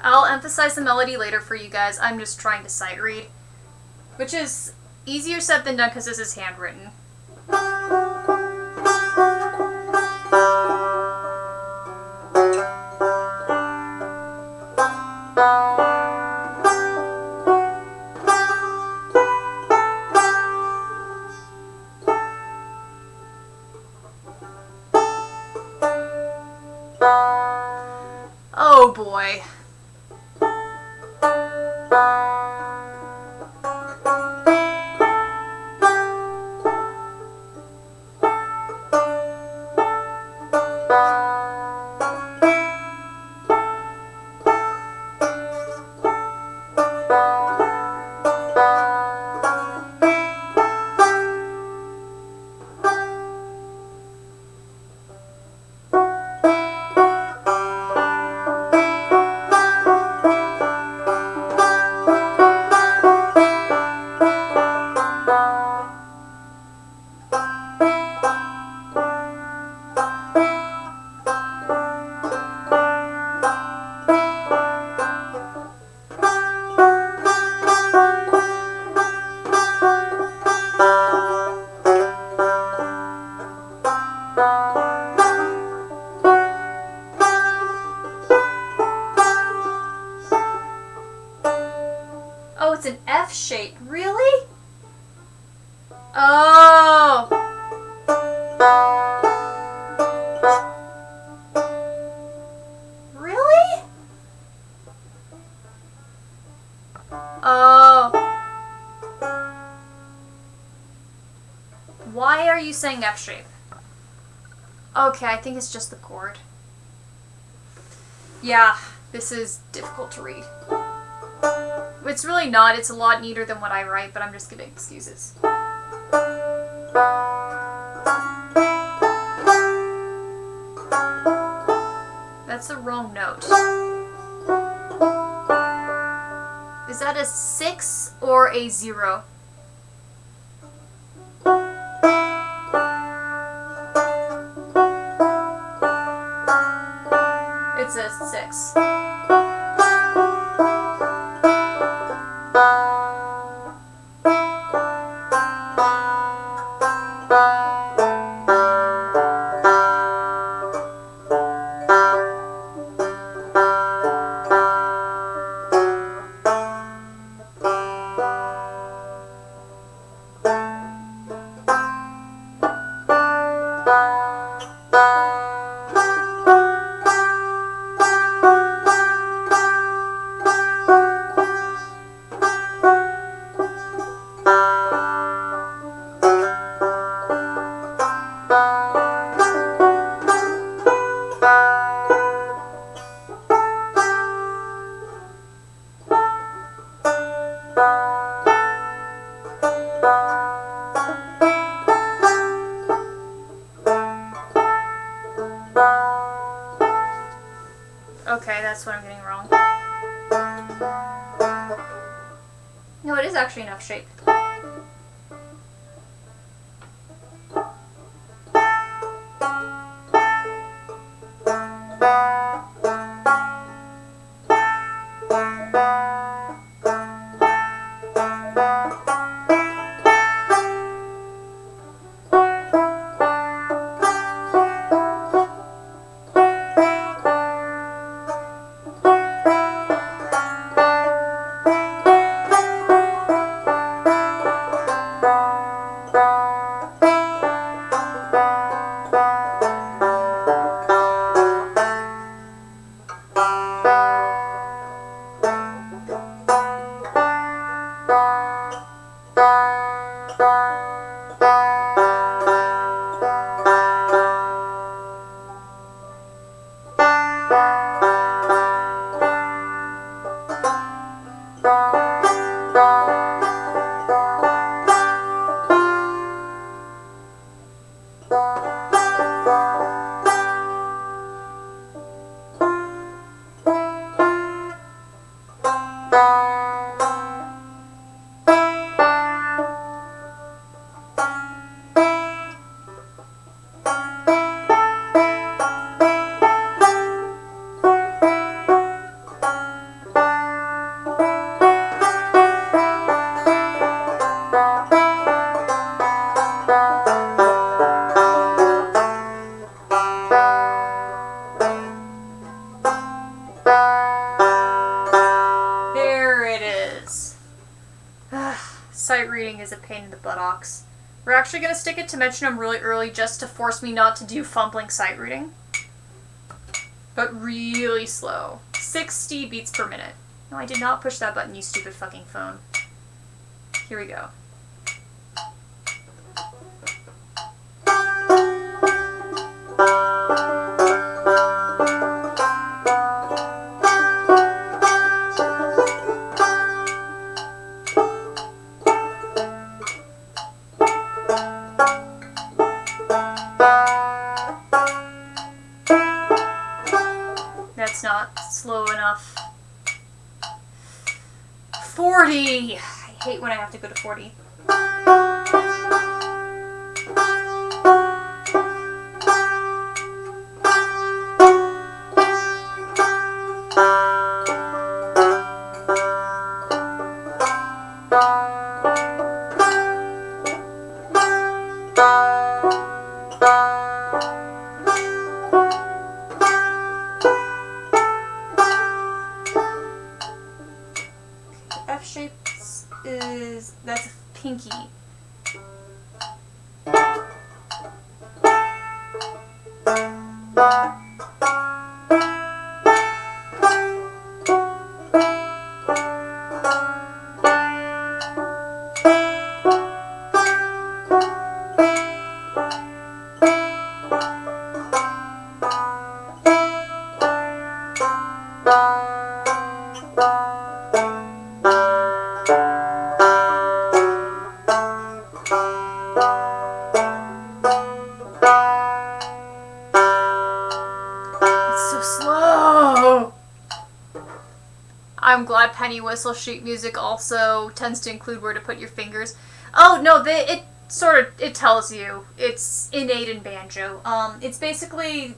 I'll emphasize the melody later for you guys. I'm just trying to sight read, which is easier said than done because this is handwritten. boy. Oh, it's an F shape. Really? Oh. Really? Oh. Why are you saying F shape? Okay, I think it's just the chord. Yeah, this is difficult to read. It's really not. It's a lot neater than what I write, but I'm just giving excuses. That's the wrong note. Is that a 6 or a 0? It's a 6. Okay, that's what I'm getting wrong. No, it is actually an F shape. Sight reading is a pain in the buttocks. We're actually going to stick it to metronome really early just to force me not to do fumbling sight reading. But really slow. 60 beats per minute. No, I did not push that button, you stupid fucking phone. Here we go. That's not slow enough. 40! I hate when I have to go to 40. F shape is, that's pinky. I'm glad penny whistle sheet music also tends to include where to put your fingers. Oh no, it tells you. It's innate in banjo. It's basically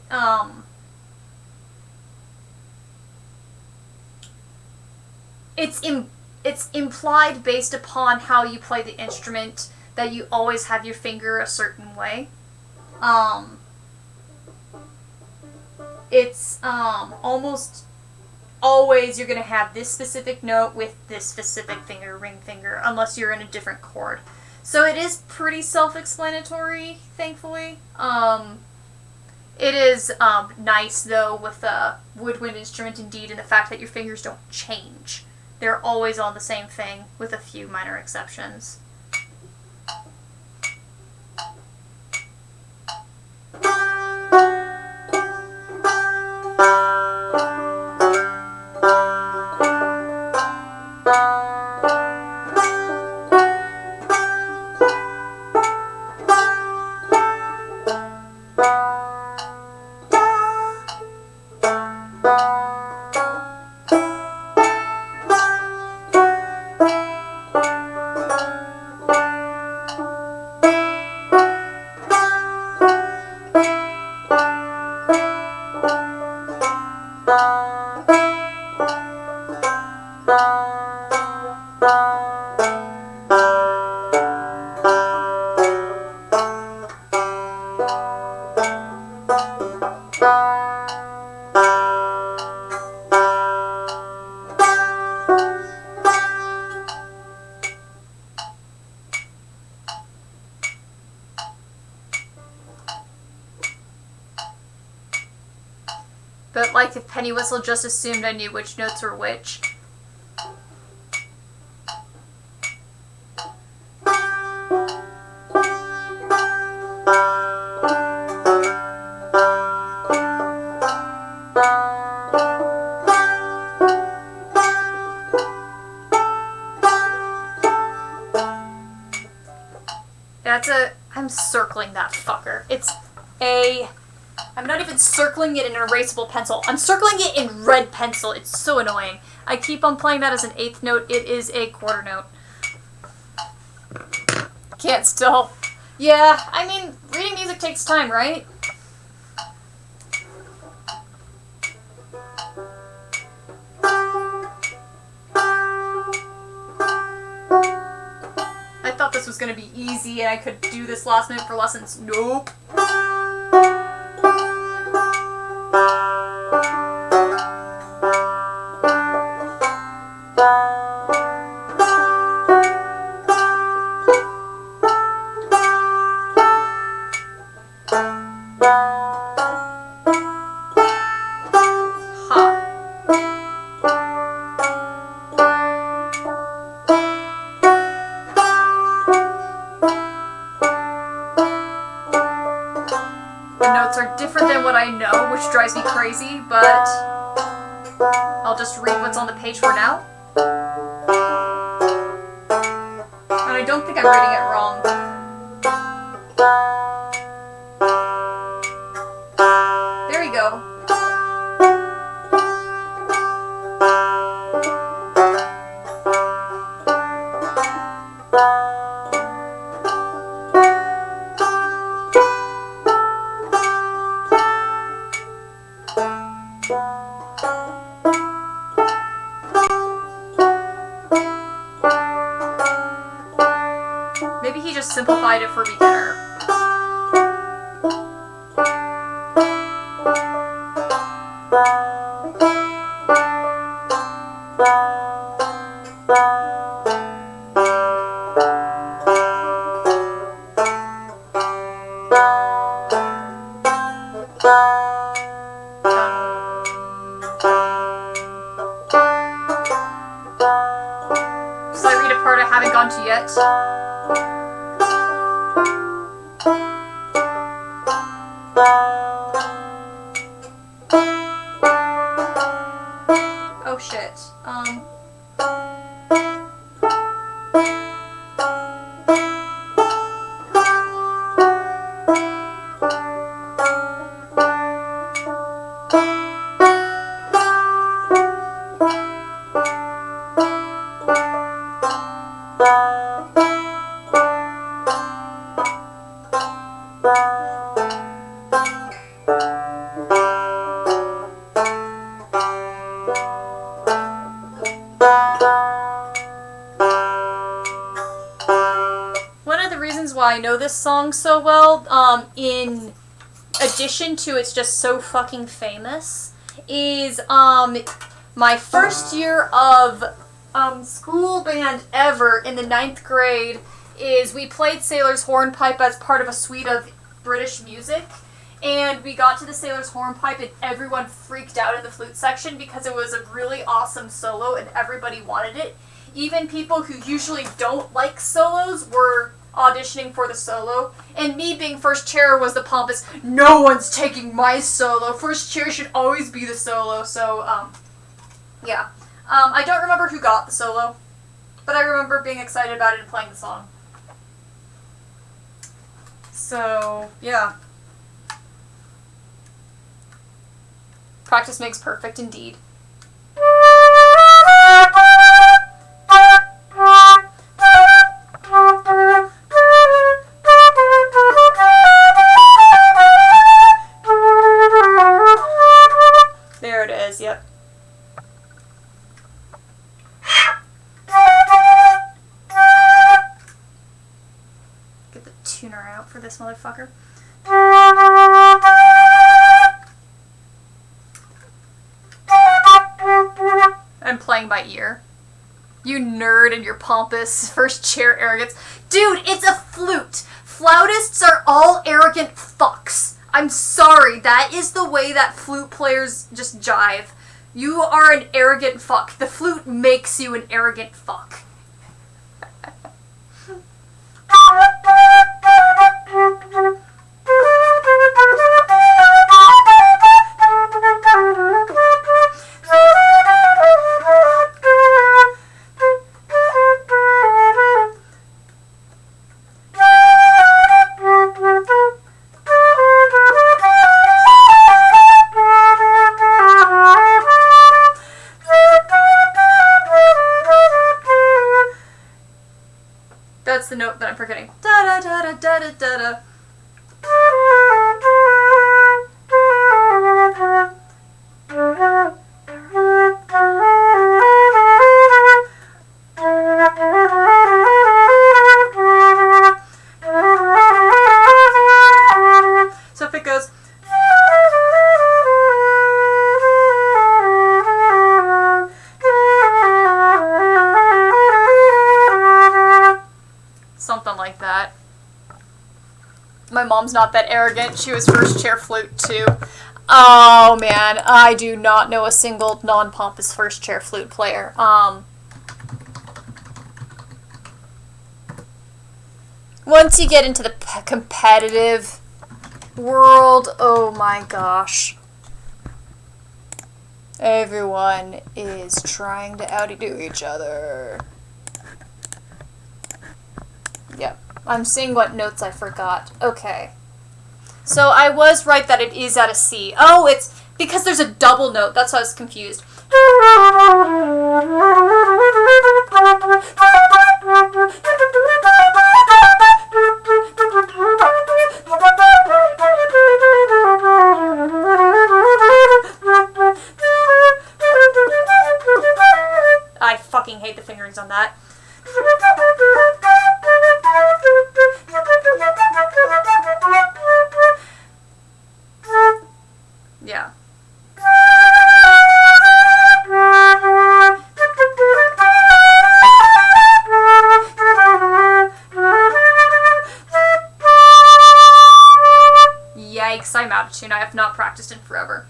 it's implied based upon how you play the instrument that you always have your finger a certain way. It's almost always you're going to have this specific note with this specific finger, ring finger, unless you're in a different chord. So it is pretty self-explanatory, thankfully. It is nice, though, with a woodwind instrument, indeed, in the fact that your fingers don't change. They're always on the same thing, with a few minor exceptions. But like if penny whistle just assumed I knew which notes were which. I'm circling that fucker. I'm not even circling it in an erasable pencil. I'm circling it in red pencil. It's so annoying. I keep on playing that as an eighth note. It is a quarter note. Can't still. Yeah, I mean, reading music takes time, right? I thought this was going to be easy and I could do this last minute for lessons. Nope. notes are different than what I know, which drives me crazy, but I'll just read what's on the page for now. And I don't think I'm reading it wrong. There we go. Maybe he just simplified it for beginner. Should I read a part I haven't gone to yet? Oh shit. One of the reasons why I know this song so well, in addition to it's just so fucking famous, is my first year of school band ever in the 9th grade is we played Sailor's Hornpipe as part of a suite of British music. And we got to the Sailor's Hornpipe and everyone freaked out in the flute section because it was a really awesome solo and everybody wanted it. Even people who usually don't like solos were auditioning for the solo. And me being first chair was the pompous, no one's taking my solo. First chair should always be the solo. So, yeah. I don't remember who got the solo, but I remember being excited about it and playing the song. So, yeah. Practice makes perfect indeed. There it is, yep. Get the tuner out for this motherfucker. I'm playing by ear. You nerd and your pompous first chair arrogance. Dude, it's a flute! Flautists are all arrogant fucks. I'm sorry, that is the way that flute players just jive. You are an arrogant fuck. The flute makes you an arrogant fuck. That's the note that I'm forgetting. Da da da da da da da. So if it goes. Something like that. My mom's not that arrogant. She was first chair flute too. Oh man, I do not know a single non-pompous first chair flute player. Once you get into the competitive world. Oh my gosh. Everyone is trying to outdo each other. Yep. I'm seeing what notes I forgot. Okay. So I was right that it is at a C. Oh, it's because there's a double note. That's why I was confused. I fucking hate the fingerings on that. Yeah. Yikes, I'm out of tune. I have not practiced in forever.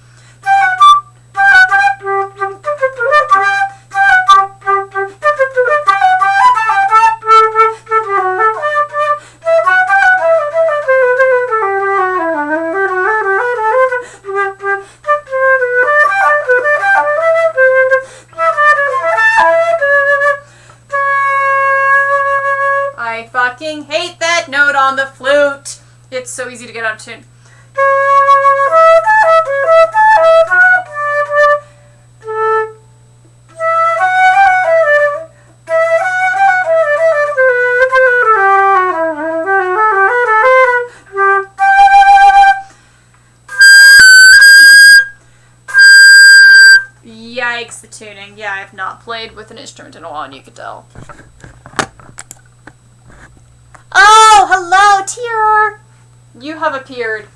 I fucking hate that note on the flute. It's so easy to get out of tune. Yikes, the tuning. Yeah, I have not played with an instrument in a while, and you could tell. Oh, hello, Tier! You have appeared.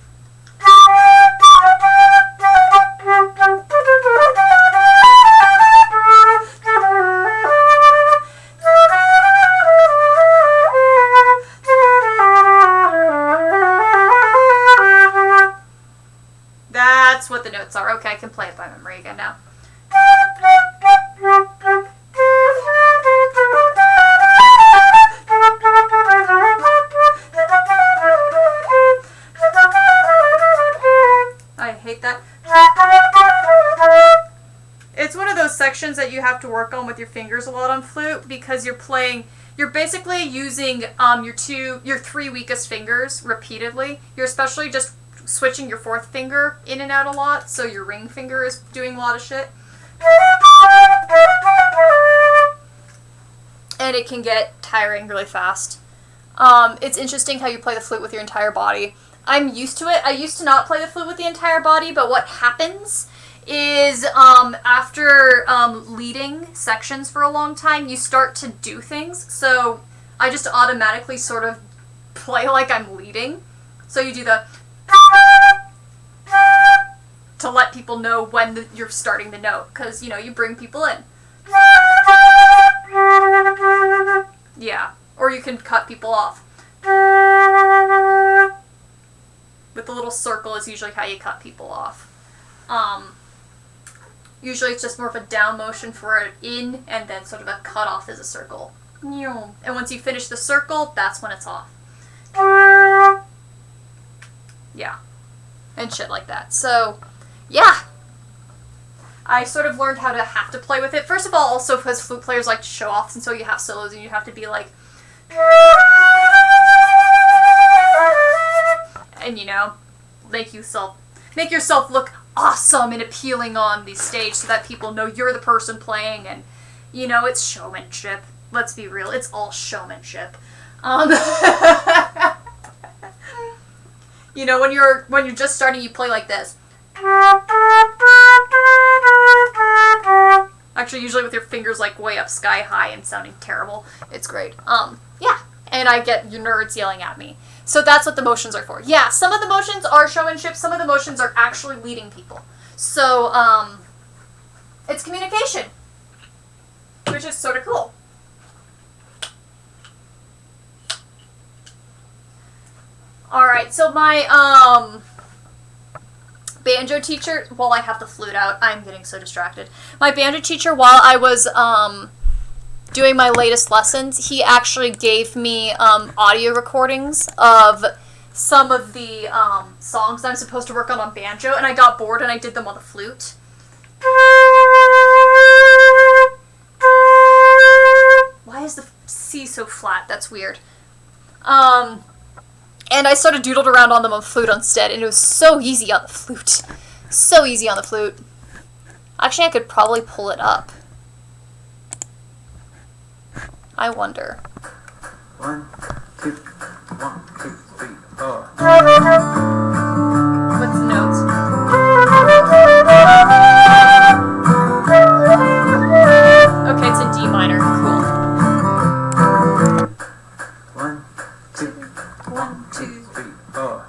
That's what the notes are. Okay, I can play it by memory again now. I hate that. It's one of those sections that you have to work on with your fingers a lot on flute because you're basically using your three weakest fingers repeatedly. You're especially just switching your fourth finger in and out a lot, so your ring finger is doing a lot of shit. And it can get tiring really fast. It's interesting how you play the flute with your entire body. I'm used to it. I used to not play the flute with the entire body, but what happens is after leading sections for a long time, you start to do things. So I just automatically sort of play like I'm leading. So you do the to let people know when you're starting the note, because, you know, you bring people in. Yeah, or you can cut people off. With the little circle is usually how you cut people off. Usually it's just more of a down motion for an in, and then sort of a cut off as a circle. And once you finish the circle, that's when it's off. Yeah. And shit like that. So, yeah. I sort of learned how to have to play with it. First of all, also because flute players like to show off, and so you have solos and you have to be like... And, you know, make yourself look awesome and appealing on the stage so that people know you're the person playing, and, you know, it's showmanship. Let's be real, it's all showmanship. You know, when you're just starting, you play like this. Actually, usually with your fingers like way up sky high and sounding terrible. It's great. Yeah. And I get your nerds yelling at me. So that's what the motions are for. Yeah, some of the motions are showmanship, some of the motions are actually leading people. So, it's communication. Which is sort of cool. Alright, so my, banjo teacher, while I have the flute out, I'm getting so distracted. My banjo teacher, while I was, doing my latest lessons, he actually gave me, audio recordings of some of the songs that I'm supposed to work on banjo, and I got bored and I did them on the flute. Why is the C so flat? That's weird. And I sort of doodled around on them on flute instead, and it was so easy on the flute. So easy on the flute. Actually, I could probably pull it up. I wonder. 1, 2, 1, 2, 3, 4. What's the notes? Okay, it's in D minor. Cool. 1, 2, 1, 2, 3, 4.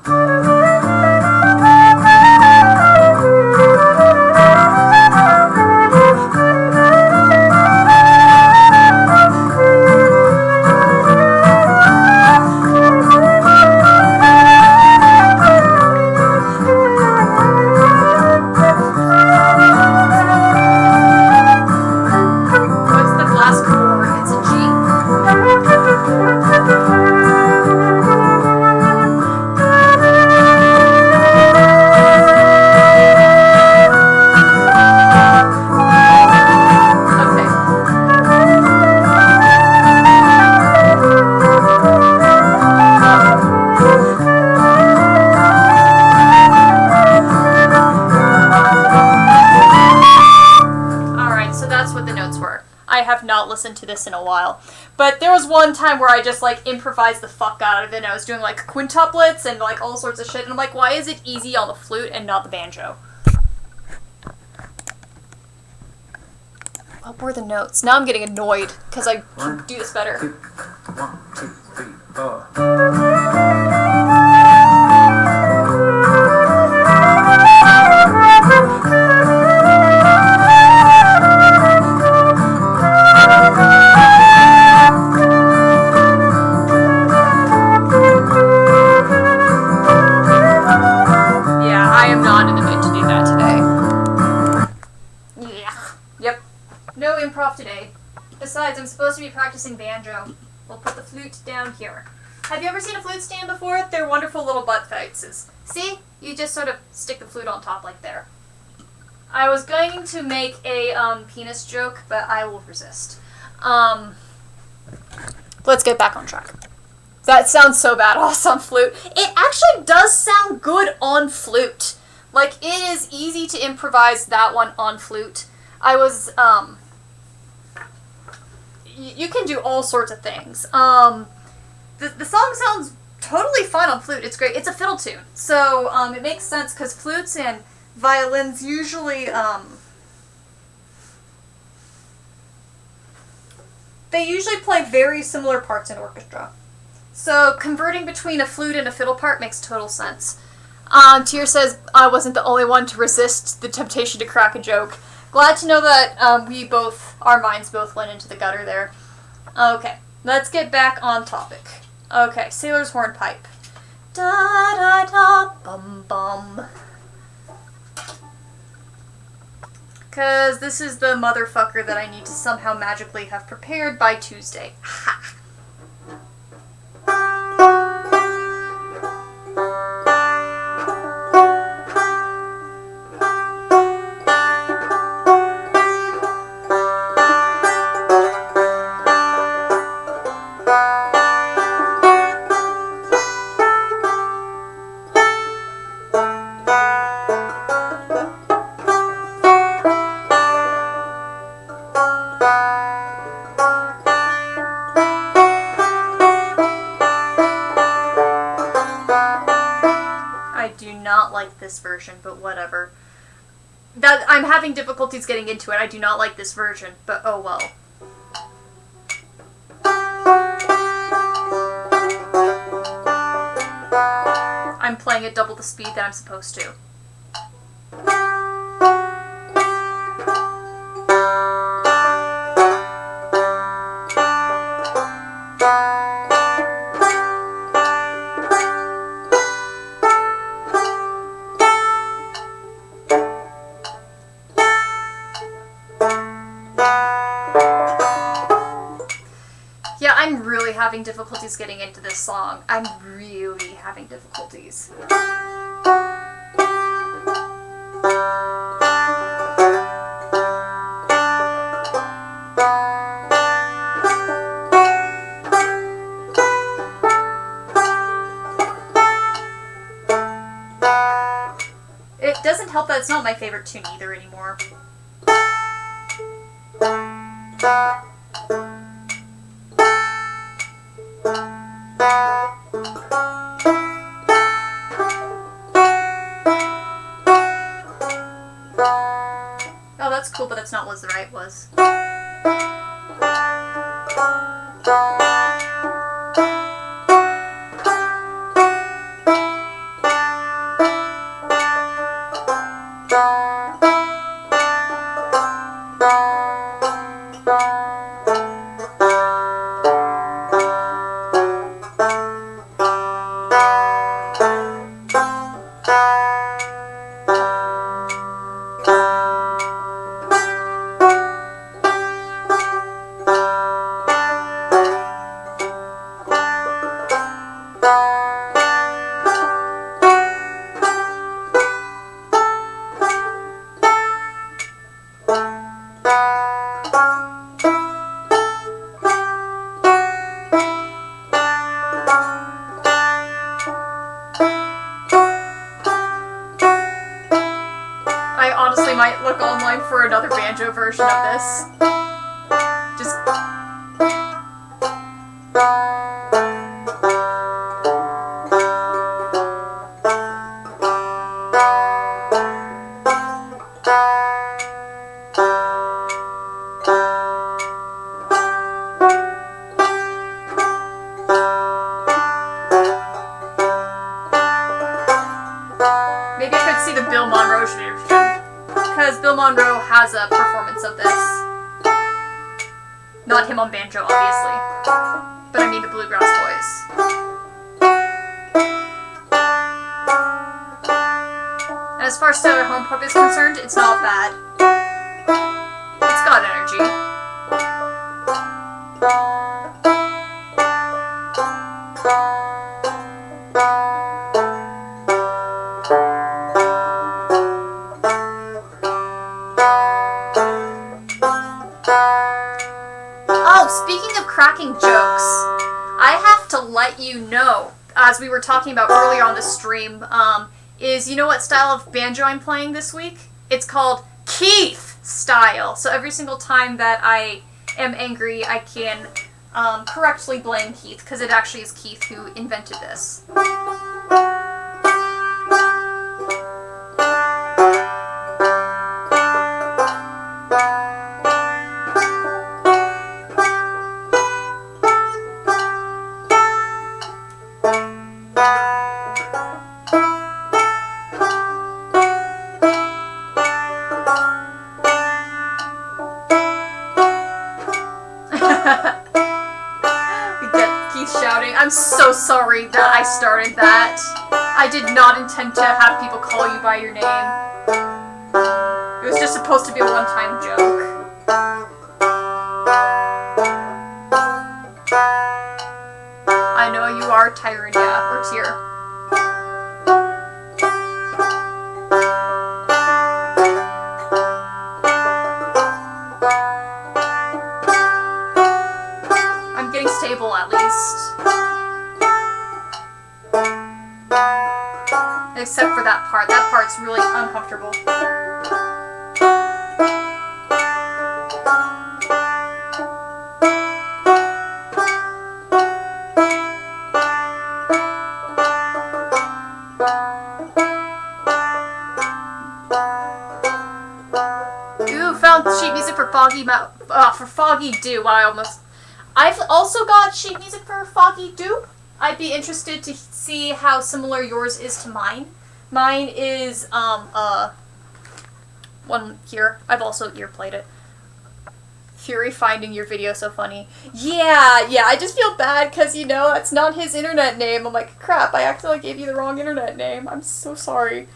What's the last chord? It's a G. I have not listened to this in a while. But there was one time where I just, like, improvised the fuck out of it, and I was doing, like, quintuplets and, like, all sorts of shit, and I'm like, why is it easy on the flute and not the banjo? What were the notes? Now I'm getting annoyed, because I can do this better. 1, 2, 3, 4. Yeah, I am not in the mood to do that today. Yeah. Yep. No improv today. Besides, I'm supposed to be practicing banjo. We'll put the flute down here. Have you ever seen a flute stand before? They're wonderful little butt faces. See? You just sort of stick the flute on top like there. I was going to make a penis joke, but I will resist. Let's get back on track. That sounds so badass on flute. It actually does sound good on flute. Like, it is easy to improvise that one on flute. I was, you can do all sorts of things. The song sounds totally fine on flute. It's great. It's a fiddle tune. So, it makes sense because flutes and violins usually, they usually play very similar parts in orchestra. So, converting between a flute and a fiddle part makes total sense. Tyr says, I wasn't the only one to resist the temptation to crack a joke. Glad to know that our minds both went into the gutter there. Okay, let's get back on topic. Okay, Sailor's Hornpipe. Da-da-da-bum-bum. Because this is the motherfucker that I need to somehow magically have prepared by Tuesday. Ha! This version, but whatever. I'm having difficulties getting into it. I do not like this version, but oh well. I'm playing at double the speed that I'm supposed to. having difficulties getting into this song. I'm really having difficulties. It doesn't help that it's not my favorite tune either anymore. Oh, that's cool, but that's not what the right was. I honestly might look online for another banjo version of this. Just... Maybe I could see the Bill Monroe version, because Bill Monroe has a performance of this. Not him on banjo, obviously, but I mean the Bluegrass Boys. And as far as the Hornpipe is concerned, it's not bad. It's got energy. Oh, speaking of cracking jokes, I have to let you know, as we were talking about earlier on the stream, is you know what style of banjo I'm playing this week? It's called Keith style. So every single time that I am angry, I can correctly blame Keith, because it actually is Keith who invented this. Shouting. I'm so sorry that I started that. I did not intend to have people call you by your name. It was just supposed to be a one-time joke. I know you are tired, yeah, or tear. I'm getting stable at least. Except for that part. That part's really uncomfortable. Ooh, found sheet music for Foggy Dew. I've also got sheet music for Foggy Dew. I'd be interested to see how similar yours is to mine. Mine is, one here. I've also ear-played it. Fury finding your video so funny. Yeah, I just feel bad because, you know, that's not his internet name. I'm like, crap, I accidentally gave you the wrong internet name. I'm so sorry.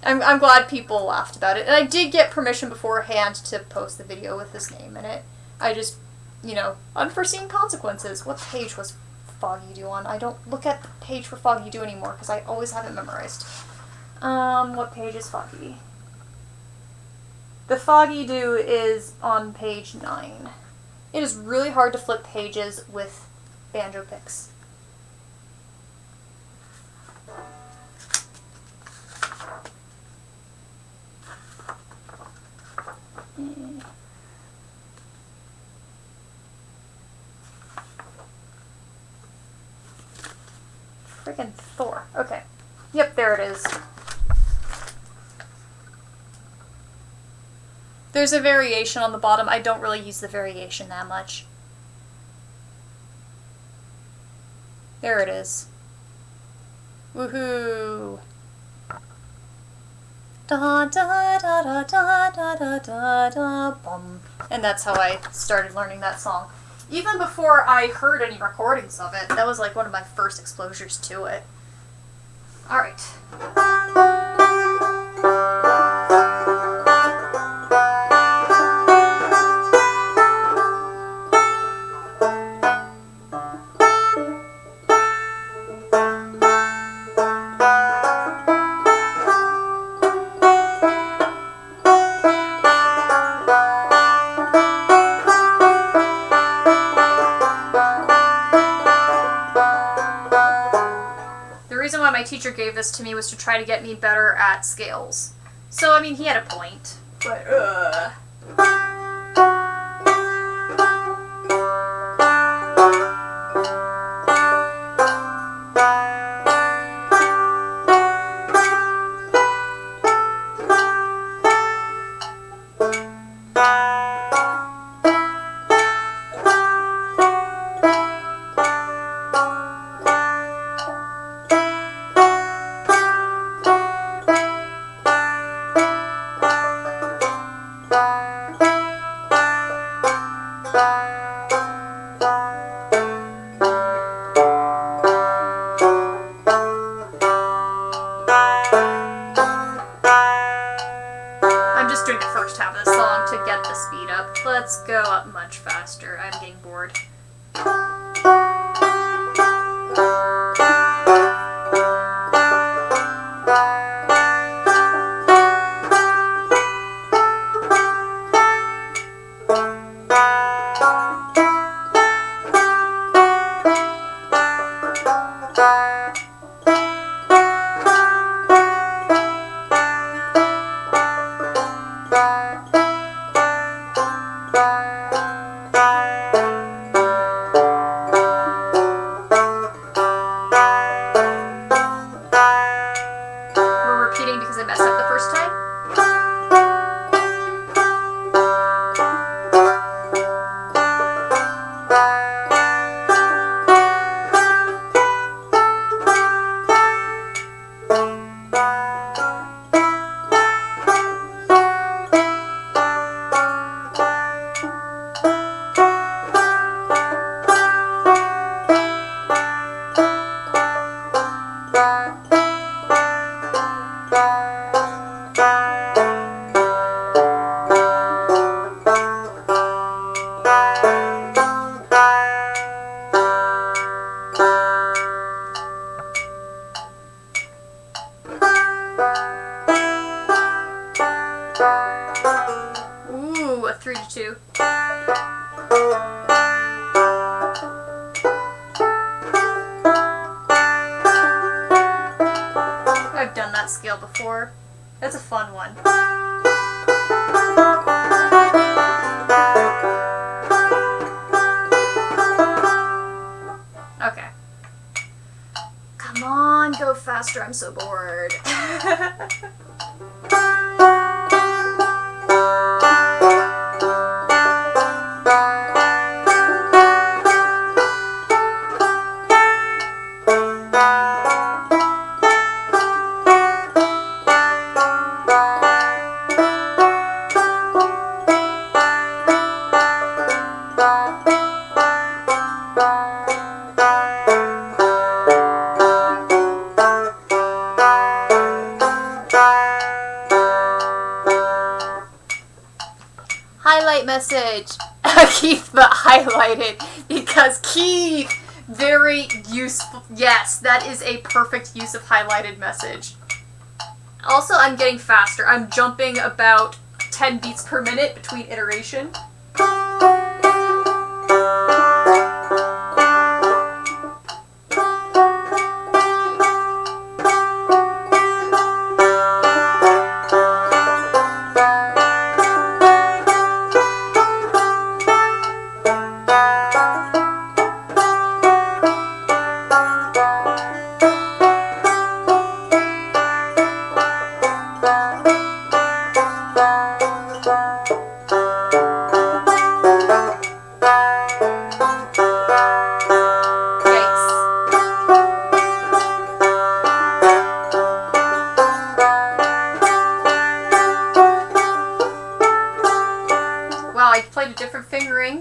I'm glad people laughed about it. And I did get permission beforehand to post the video with his name in it. I just you know, unforeseen consequences. What page was Foggy Dew on? I don't look at the page for Foggy Dew anymore because I always have it memorized. What page is Foggy? The Foggy Dew is on page 9. It is really hard to flip pages with banjo picks. Freaking Thor. Okay. Yep, there it is. There's a variation on the bottom. I don't really use the variation that much. There it is. Woohoo! Da da da da da da da da da bum. And that's how I started learning that song. Even before I heard any recordings of it, that was like one of my first exposures to it. Alright. My teacher gave this to me was to try to get me better at scales. So, I mean, he had a point, but doing the first half of the song to get the speed up. Let's go up much faster. I'm getting bored. Because I messed up the first time. Ooh, a 3-2. I've done that scale before. That's a fun one. Okay. Come on, go faster. I'm so bored. Highlight message. Keith, but highlighted, because Keith, very useful. Yes, that is a perfect use of highlighted message. Also, I'm getting faster. I'm jumping about 10 beats per minute between iteration.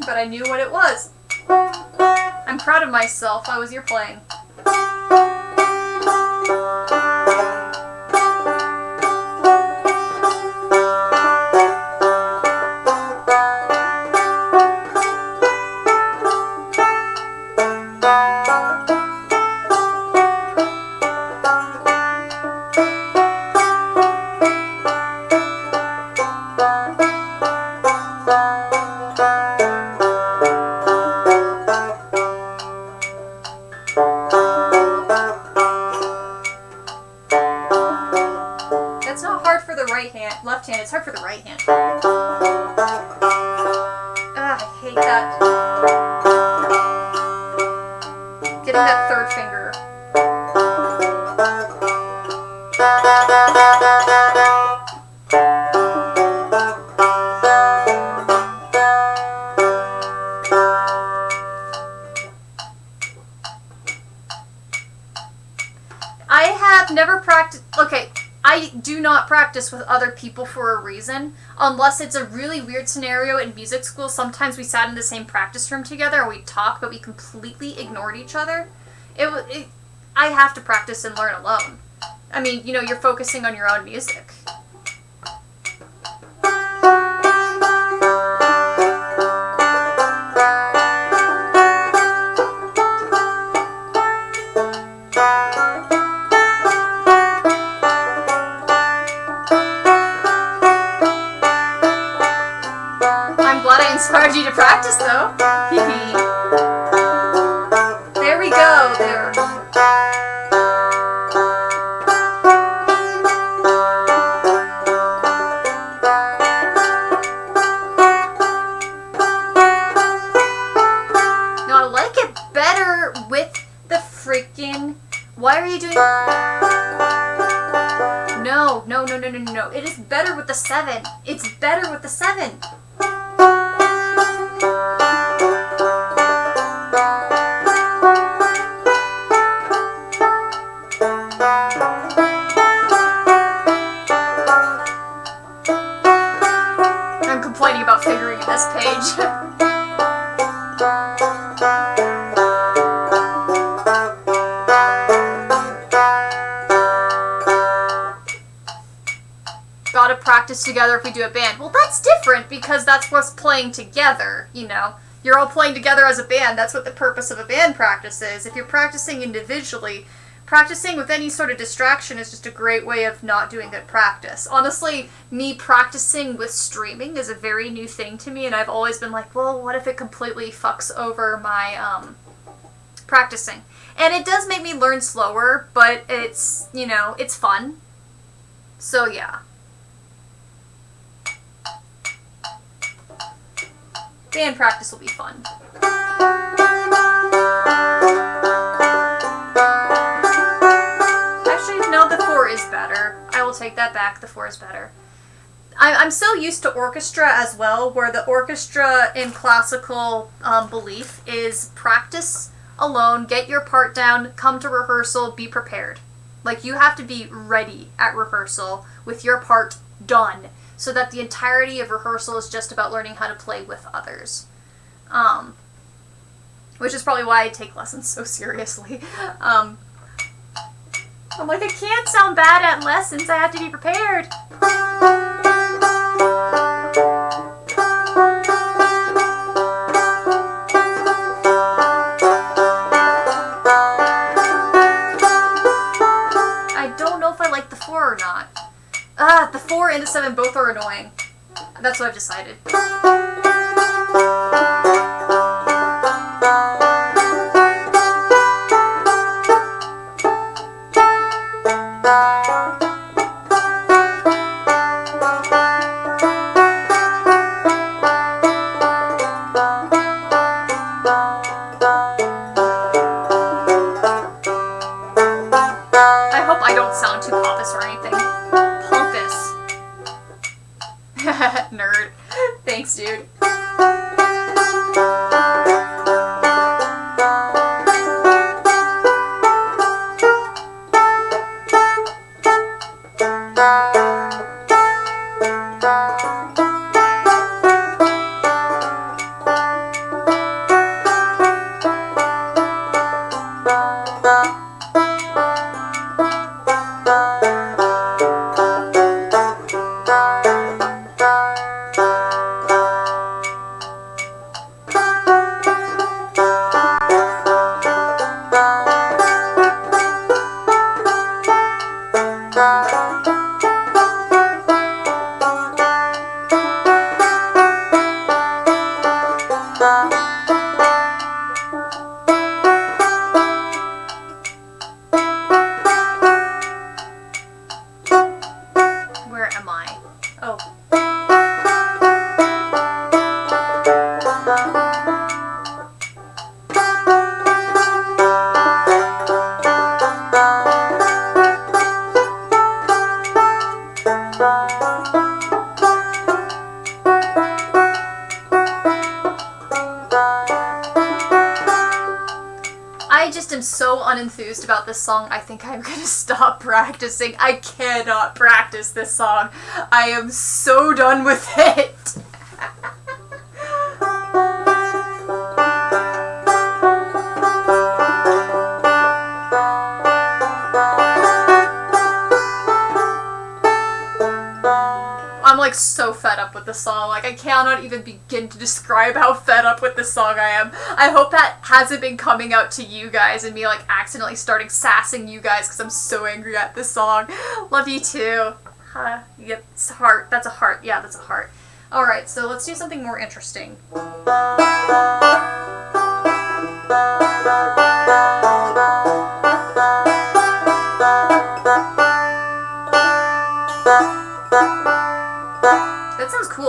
But I knew what it was. I'm proud of myself. How was your playing? Left hand, it's hard for the right hand. I hate that. Getting that third finger. I have never practiced. Okay. I do not practice with other people for a reason, unless it's a really weird scenario in music school. Sometimes we sat in the same practice room together and we talked, but we completely ignored each other. I have to practice and learn alone. I mean, you know, you're focusing on your own music. Inspired you to practice, though. There we go. There. No, I like it better with the freaking. Why are you doing? No. It is better with the 7. It's better with the 7. I'm complaining about fingering in this page. Gotta practice together if we do a band. Well, that's different because that's what's playing together, you know. You're all playing together as a band. That's what the purpose of a band practice is. If you're practicing individually, practicing with any sort of distraction is just a great way of not doing good practice. Honestly, me practicing with streaming is a very new thing to me, and I've always been like, well, what if it completely fucks over my practicing? And it does make me learn slower, but it's, you know, it's fun. So, yeah. Band practice will be fun. Actually, no, the 4 is better. I will take that back. The 4 is better. I'm so used to orchestra as well, where the orchestra in classical belief is practice alone, get your part down, come to rehearsal, be prepared. Like, you have to be ready at rehearsal with your part done, so that the entirety of rehearsal is just about learning how to play with others. Which is probably why I take lessons so seriously. I'm like, I can't sound bad at lessons, I have to be prepared. 4 or not? The 4 and the 7 both are annoying. That's what I've decided. I hope I don't sound too pompous or anything. Pompous. Nerd. Thanks, dude. Where am I? Oh. I just am so unenthused about this song, I think I'm gonna stop practicing. I cannot practice this song. I am so done with it. I'm like so fed up with the song. Like I cannot even begin to describe how fed up with this song I am. I hope that hasn't been coming out to you guys and me like accidentally starting sassing you guys because I'm so angry at this song. Love you too. Yep, it's a heart. That's a heart. Yeah, that's a heart. Alright, so let's do something more interesting. That sounds cool.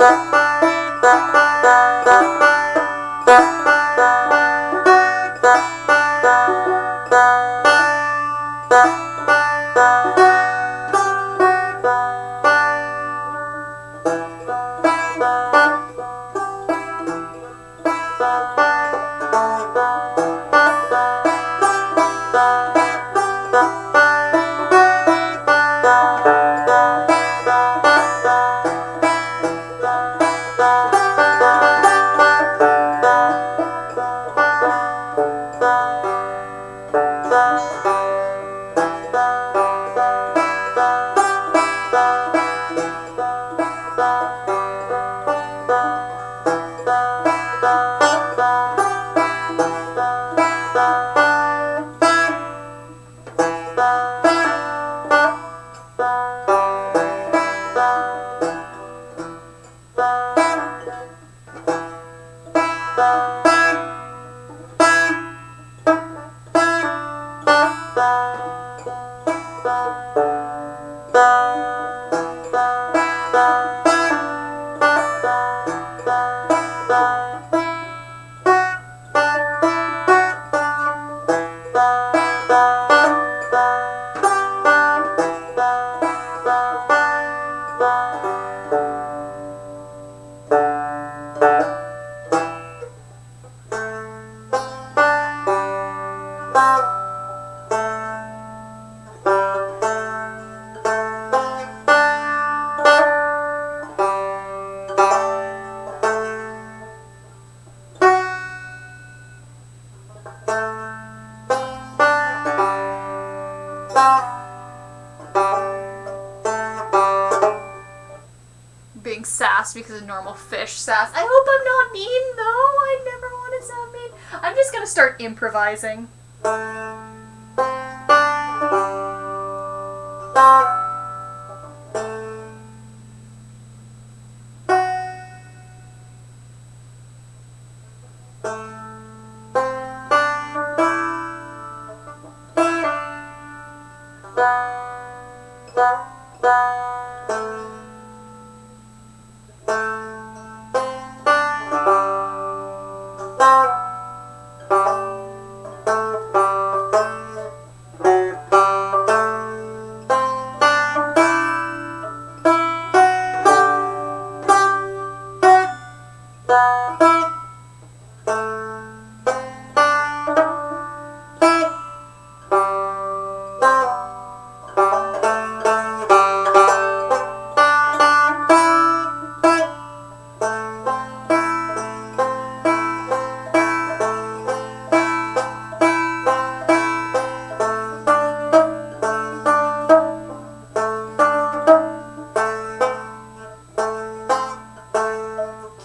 Being sassed because of normal fish sass. I hope I'm not mean though. I never want to sound mean. I'm just gonna start improvising.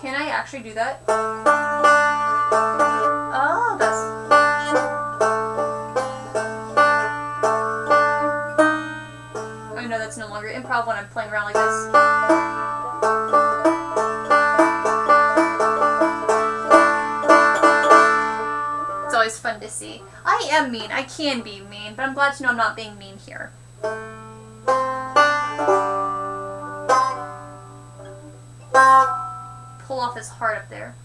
Can I actually do that? Oh, that's... Oh no, that's no longer improv when I'm playing around like this. It's always fun to see. I am mean. I can be mean, but I'm glad to know I'm not being mean here. Pull off his heart up there.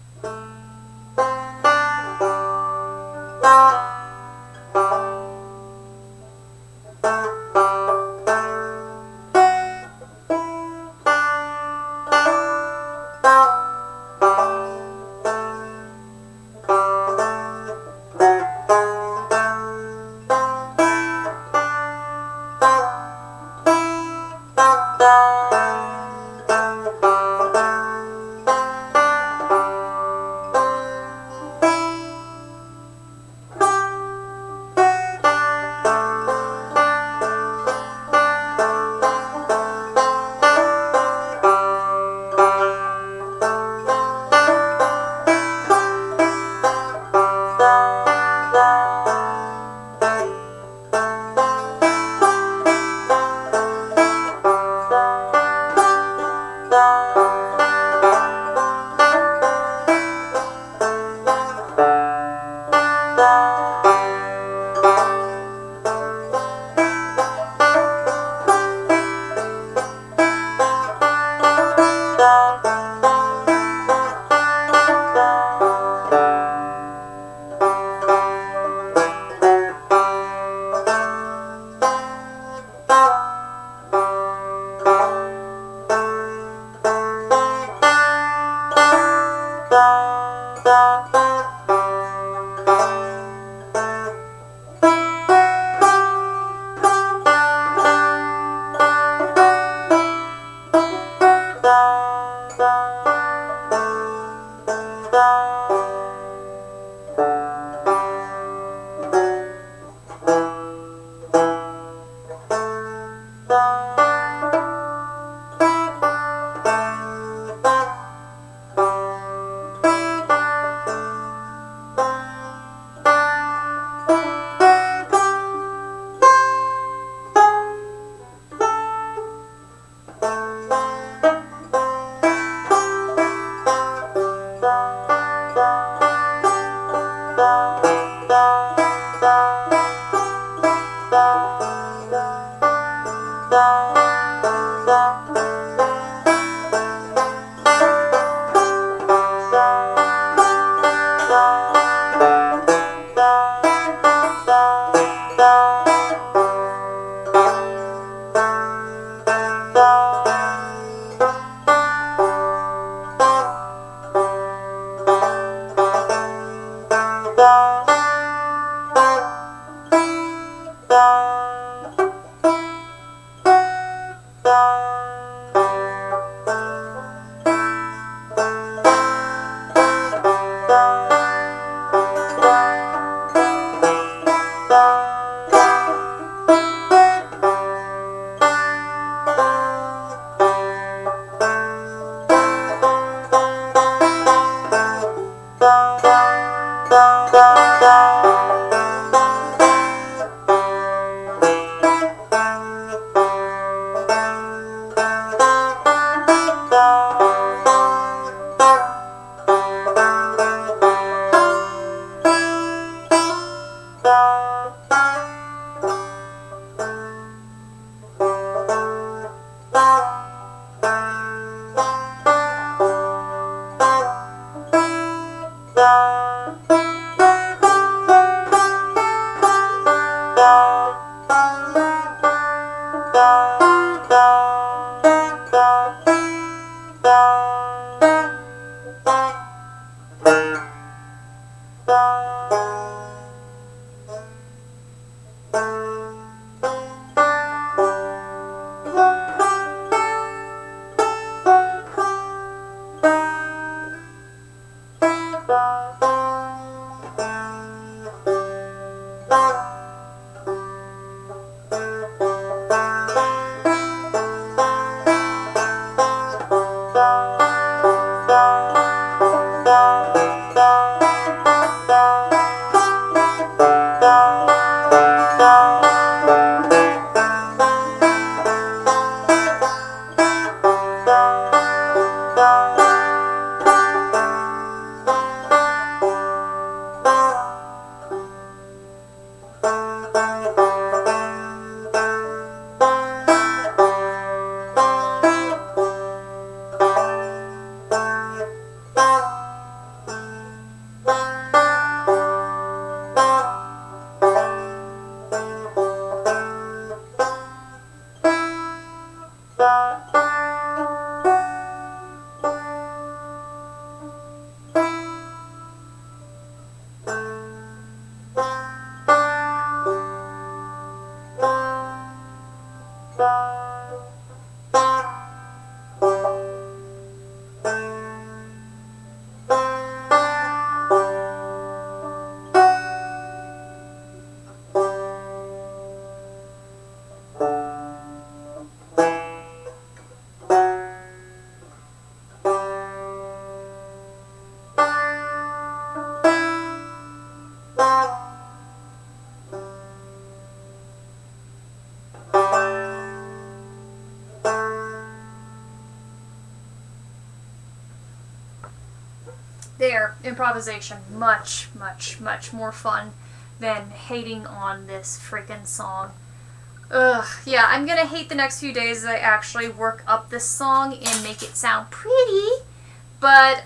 There, improvisation. Much, much, much more fun than hating on this freaking song. Ugh, yeah, I'm gonna hate the next few days as I actually work up this song and make it sound pretty. But,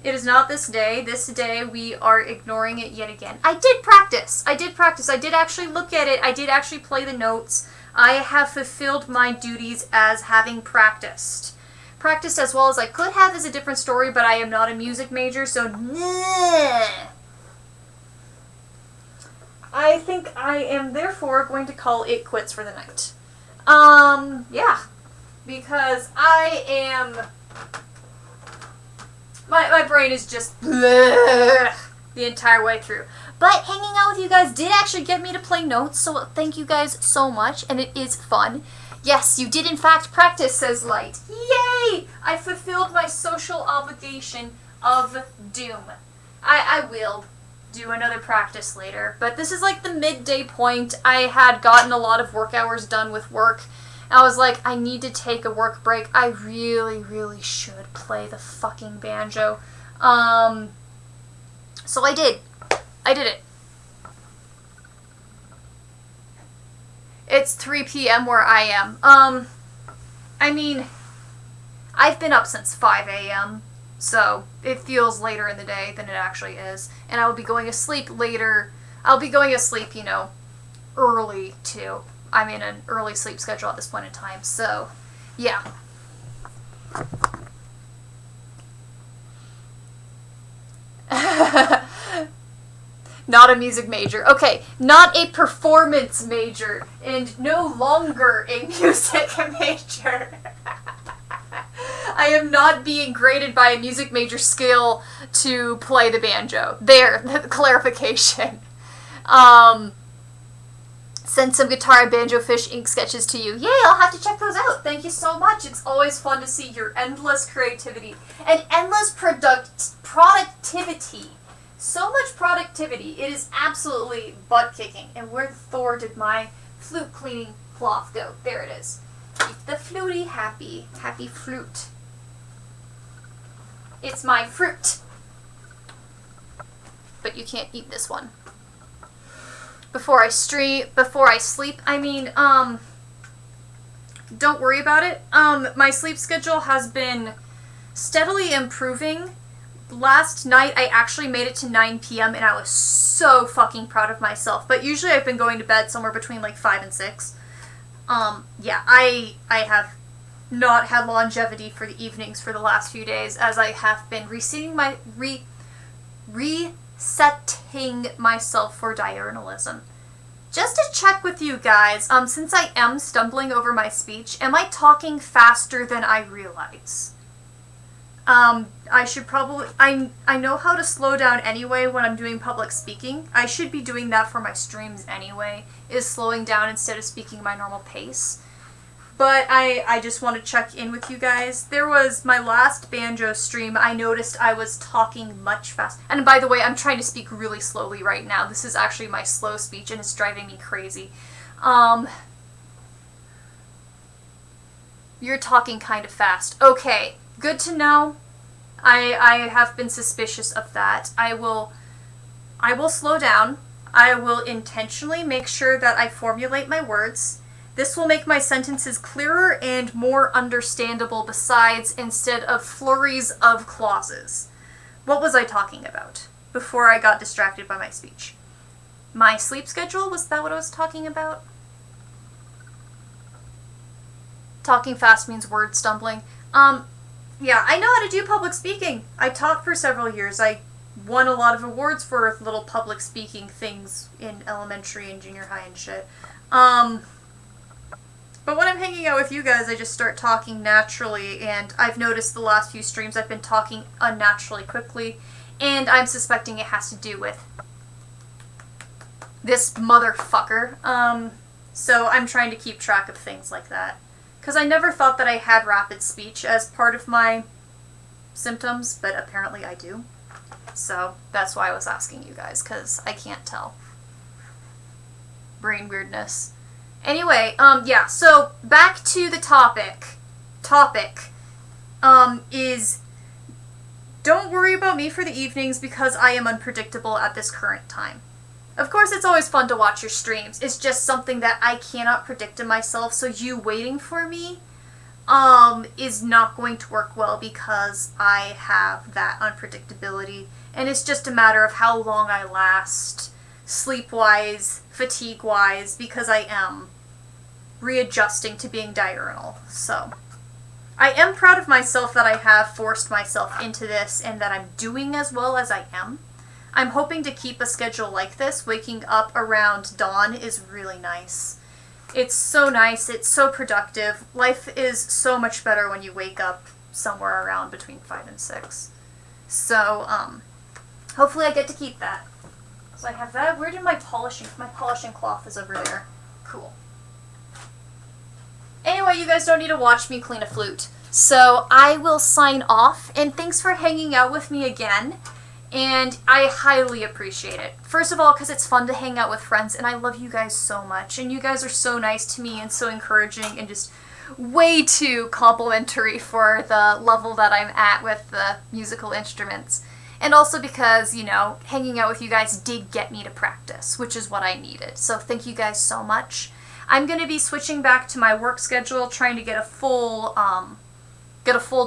it is not this day. This day we are ignoring it yet again. I did practice. I did actually look at it. I did actually play the notes. I have fulfilled my duties as having practiced. Practiced as well as I could have is a different story, but I am not a music major, so nah. I think I am therefore going to call it quits for the night. Yeah. Because I am... My brain is just bleh the entire way through. But hanging out with you guys did actually get me to play notes, so thank you guys so much, and it is fun. Yes, you did in fact practice, says Light. Yay! I fulfilled my social obligation of doom. I will do another practice later, but this is like the midday point. I had gotten a lot of work hours done with work. I was like, I need to take a work break. I really, really should play the fucking banjo. So I did. I did it. It's 3 p.m. where I am. I mean, I've been up since 5 a.m., so it feels later in the day than it actually is. And I will be going to sleep later. I'll be going to sleep, you know, early, too. I'm in an early sleep schedule at this point in time, so, yeah. Not a music major. Okay, not a performance major, and no longer a music major. I am not being graded by a music major skill to play the banjo. There, clarification. Send some guitar and banjo fish ink sketches to you. Yay, I'll have to check those out. Thank you so much. It's always fun to see your endless creativity and endless productivity. So much productivity. It is absolutely butt-kicking. And where Thor did my flute cleaning cloth go? There it is. Keep the flutie happy. Happy flute. It's my fruit. But you can't eat this one. Before I sleep, I mean, don't worry about it. My sleep schedule has been steadily improving. Last night, I actually made it to 9 p.m. and I was so fucking proud of myself. But usually I've been going to bed somewhere between like 5 and 6. Yeah, I have not had longevity for the evenings for the last few days, as I have been resetting myself for diurnalism. Just to check with you guys, since I am stumbling over my speech, am I talking faster than I realize? I should probably, I know how to slow down anyway when I'm doing public speaking. I should be doing that for my streams anyway, is slowing down instead of speaking my normal pace. But I just want to check in with you guys. There was my last banjo stream, I noticed I was talking much faster. And by the way, I'm trying to speak really slowly right now. This is actually my slow speech and it's driving me crazy. You're talking kind of fast. Okay, good to know. I have been suspicious of that. I will slow down. I will intentionally make sure that I formulate my words. This will make my sentences clearer and more understandable besides, instead of flurries of clauses. What was I talking about before I got distracted by my speech? My sleep schedule? Was that what I was talking about? Talking fast means word stumbling. Yeah, I know how to do public speaking. I taught for several years. I won a lot of awards for little public speaking things in elementary and junior high and shit. But when I'm hanging out with you guys, I just start talking naturally, and I've noticed the last few streams I've been talking unnaturally quickly, and I'm suspecting it has to do with this motherfucker. So I'm trying to keep track of things like that. Because I never thought that I had rapid speech as part of my symptoms, but apparently I do. So that's why I was asking you guys, because I can't tell. Brain weirdness. Anyway, yeah, so back to the topic. Is don't worry about me for the evenings because I am unpredictable at this current time. Of course, it's always fun to watch your streams. It's just something that I cannot predict in myself, so you waiting for me, is not going to work well because I have that unpredictability, and it's just a matter of how long I last, sleep-wise, fatigue-wise, because I am readjusting to being diurnal, so. I am proud of myself that I have forced myself into this and that I'm doing as well as I am. I'm hoping to keep a schedule like this. Waking up around dawn is really nice. It's so nice, it's so productive. Life is so much better when you wake up somewhere around between 5 and 6. So, hopefully I get to keep that. So I have that. Where did my polishing cloth is over there. Cool. Anyway, you guys don't need to watch me clean a flute. So I will sign off, and thanks for hanging out with me again. And I highly appreciate it. First of all, because it's fun to hang out with friends, and I love you guys so much. And you guys are so nice to me and so encouraging and just way too complimentary for the level that I'm at with the musical instruments. And also because, you know, hanging out with you guys did get me to practice, which is what I needed. So thank you guys so much. I'm going to be switching back to my work schedule, trying to get a full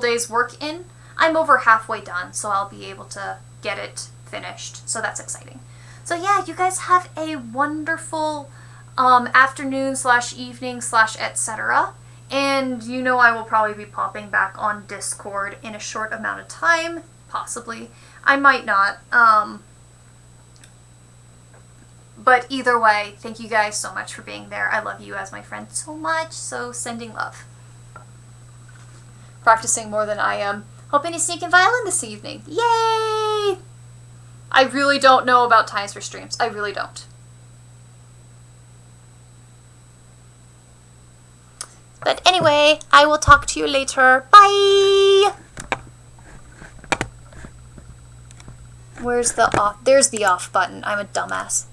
day's work in. I'm over halfway done, so I'll be able to get it finished. So that's exciting. So yeah, you guys have a wonderful afternoon / evening / etc. And you know I will probably be popping back on Discord in a short amount of time. Possibly. I might not. But either way, thank you guys so much for being there. I love you as my friend so much, so sending love. Practicing more than I am. Hoping to sneak in violin this evening. Yay! I really don't know about times for streams. I really don't. But anyway, I will talk to you later. Bye! Where's the off? There's the off button. I'm a dumbass.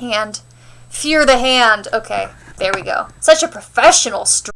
Hand. Fear the hand. Okay, there we go. Such a professional stream.